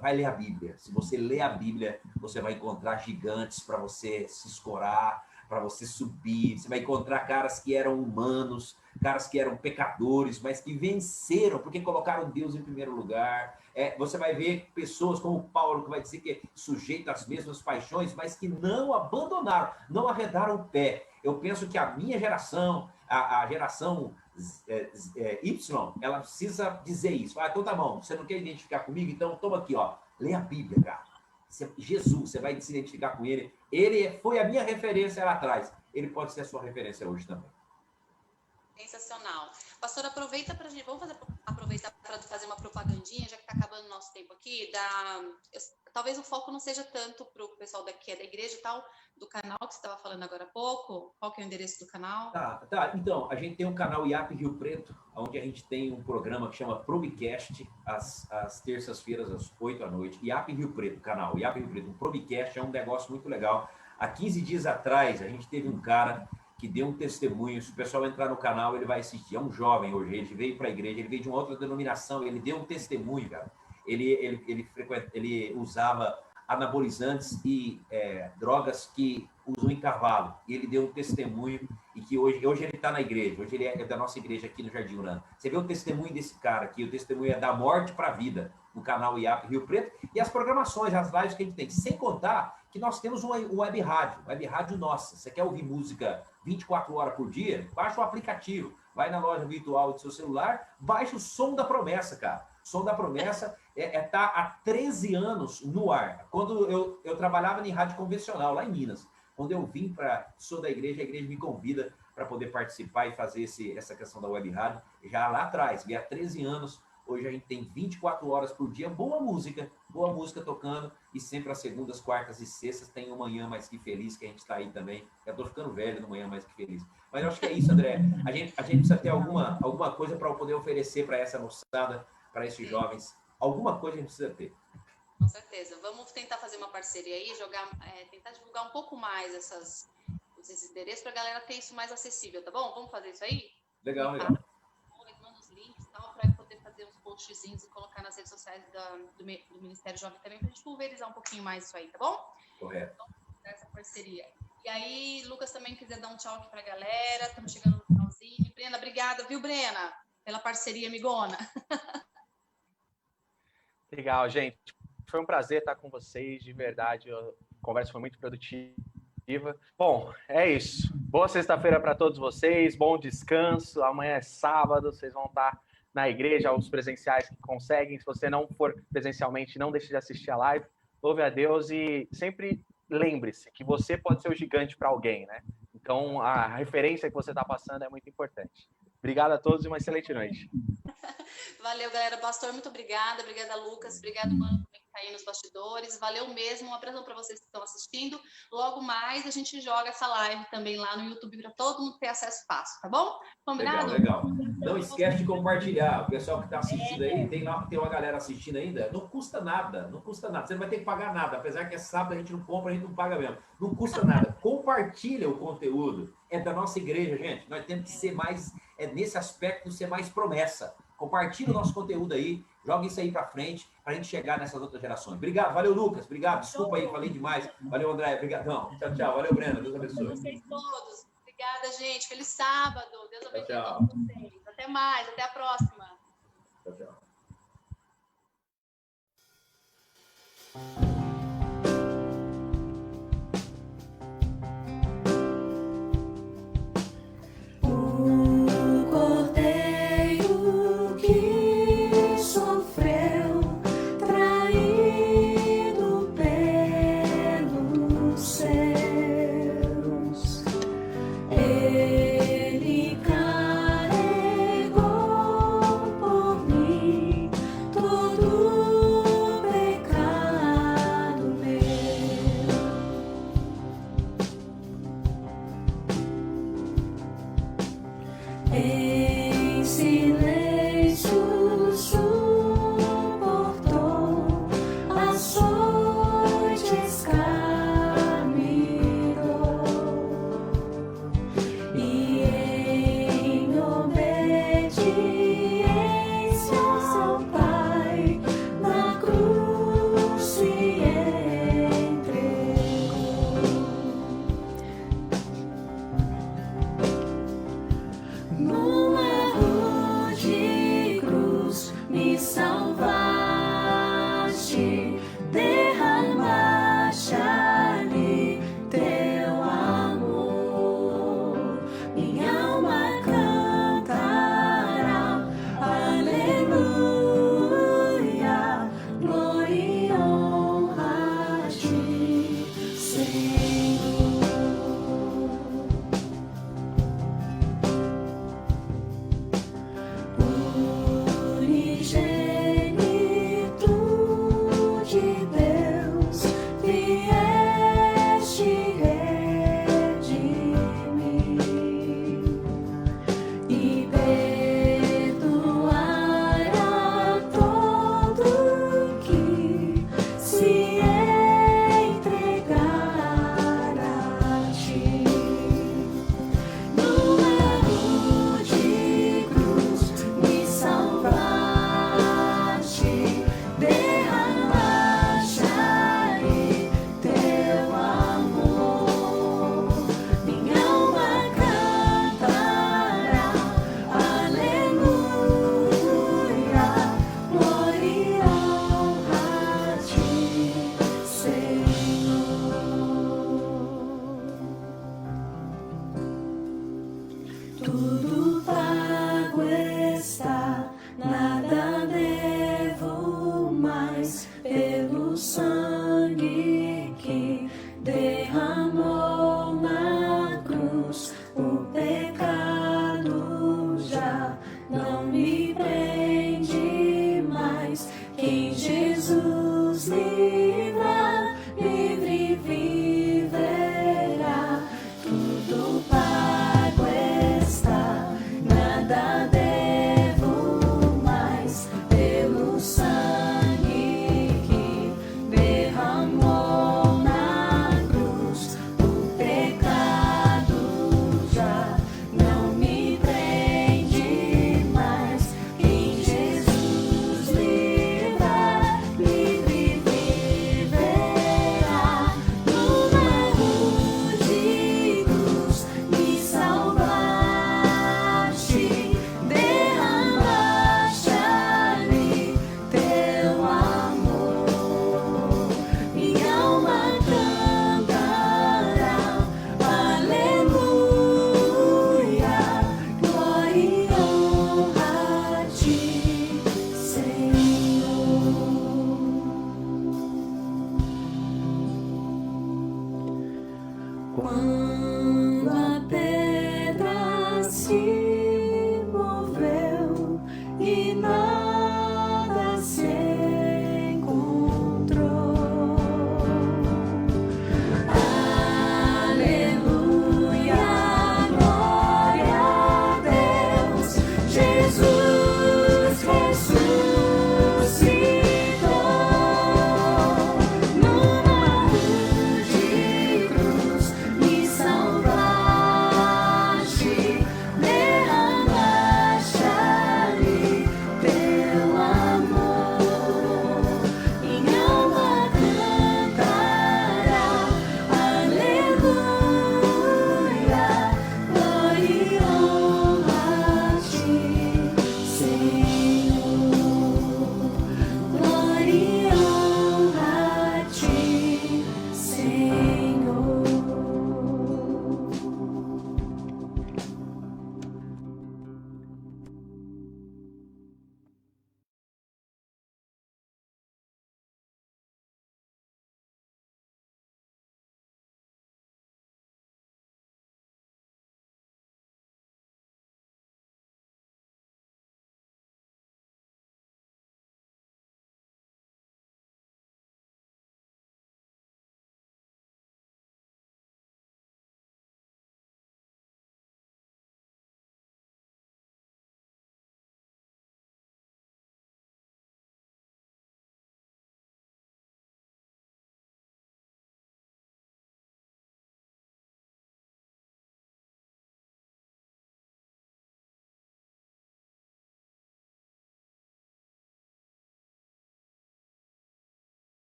Speaker 2: vai ler a Bíblia. Se você ler a Bíblia, você vai encontrar gigantes para você se escorar, para você subir. Você vai encontrar caras que eram humanos, caras que eram pecadores, mas que venceram porque colocaram Deus em primeiro lugar. Você vai ver pessoas como Paulo, que vai dizer que é sujeito às mesmas paixões, mas que não abandonaram, não arredaram o pé. Eu penso que a minha geração, a geração Y, ela precisa dizer isso. Então tá bom, você não quer identificar comigo? Então toma aqui, ó, lê a Bíblia, cara. Jesus, você vai se identificar com ele. Ele foi a minha referência lá atrás. Ele pode ser a sua referência hoje também.
Speaker 1: Sensacional. Pastor, aproveita para a gente, aproveitar para fazer uma propagandinha, já que está acabando o nosso tempo aqui. Talvez o foco não seja tanto para o pessoal daqui da igreja e tal, do canal que você estava falando agora há pouco. Qual que é o endereço do canal?
Speaker 2: Tá. Então, a gente tem um canal IAP Rio Preto, onde a gente tem um programa que chama Probcast, às terças-feiras, às 8 da noite. IAP Rio Preto, canal IAP Rio Preto. Um Probcast é um negócio muito legal. Há 15 dias atrás, a gente teve um cara que deu um testemunho. Se o pessoal entrar no canal, ele vai assistir. É um jovem hoje, ele veio para a igreja, ele veio de uma outra denominação, ele deu um testemunho, cara. Ele usava anabolizantes e drogas que usam em cavalo. E ele deu um testemunho e que hoje ele está na igreja, hoje ele é da nossa igreja aqui no Jardim Urano. Você vê o testemunho desse cara aqui, o testemunho é da morte para a vida, no canal IAP Rio Preto, e as programações, as lives que a gente tem. Sem contar que nós temos uma web rádio nossa. Você quer ouvir música 24 horas por dia? Baixa o aplicativo, vai na loja virtual do seu celular, baixa o Som da Promessa, cara. Som da Promessa tá há 13 anos no ar. Quando eu trabalhava em rádio convencional, lá em Minas, quando eu vim sou da igreja, a igreja me convida para poder participar e fazer essa questão da web rádio, já lá atrás, há 13 anos. Hoje a gente tem 24 horas por dia, boa música tocando, e sempre às segundas, quartas e sextas tem o Manhã Mais Que Feliz, que a gente está aí também. Eu estou ficando velho no Manhã Mais Que Feliz. Mas eu acho que é isso, André. A gente precisa ter alguma coisa para poder oferecer para essa moçada, para esses jovens. Alguma coisa a gente precisa ter.
Speaker 1: Com certeza. Vamos tentar fazer uma parceria aí, tentar divulgar um pouco mais esses endereços para a galera ter isso mais acessível, tá bom? Vamos fazer isso aí?
Speaker 2: Legal.
Speaker 1: Manda os links e tal, para poder fazer uns postzinhos e colocar nas redes sociais do Ministério Jovem também, para a gente pulverizar um pouquinho mais isso aí, tá bom?
Speaker 2: Correto.
Speaker 1: Então, essa parceria. E aí, Lucas também quiser dar um tchau aqui para a galera, estamos chegando no finalzinho. Brena, obrigada, viu, Brena? Pela parceria amigona.
Speaker 3: Legal, gente. Foi um prazer estar com vocês, de verdade. A conversa foi muito produtiva. Viva. Bom, é isso. Boa sexta-feira para todos vocês, bom descanso. Amanhã é sábado, vocês vão estar na igreja, os presenciais que conseguem. Se você não for presencialmente, não deixe de assistir a live. Louve a Deus e sempre lembre-se que você pode ser o gigante para alguém, né? Então, a referência que você está passando é muito importante. Obrigado a todos e uma excelente noite.
Speaker 1: Valeu, galera. Pastor, muito obrigada. Obrigada, Lucas. Obrigado, mano, que tá aí nos bastidores. Valeu mesmo. Um abraço para vocês que estão assistindo. Logo mais, a gente joga essa live também lá no YouTube para todo mundo ter acesso fácil, tá bom? Combinado?
Speaker 2: Legal. Não esquece de compartilhar. O pessoal que está assistindo aí, tem uma galera assistindo ainda. Não custa nada. Você não vai ter que pagar nada. Apesar que é sábado, a gente não compra, a gente não paga mesmo. Não custa nada. Compartilha o conteúdo. É da nossa igreja, gente. Nós temos que ser mais, nesse aspecto, ser mais promessa. Compartilha o nosso conteúdo aí, joga isso aí para frente, para a gente chegar nessas outras gerações. Obrigado, valeu, Lucas. Obrigado, desculpa aí, falei demais. Valeu, André, obrigadão. Tchau. Valeu, Brenda, Deus abençoe.
Speaker 1: Vocês todos. Obrigada, gente. Feliz sábado. Deus abençoe
Speaker 2: Tchau.
Speaker 1: todos vocês. Até mais, até a próxima.
Speaker 2: Tchau.
Speaker 4: Não me prende mais, quem Jesus me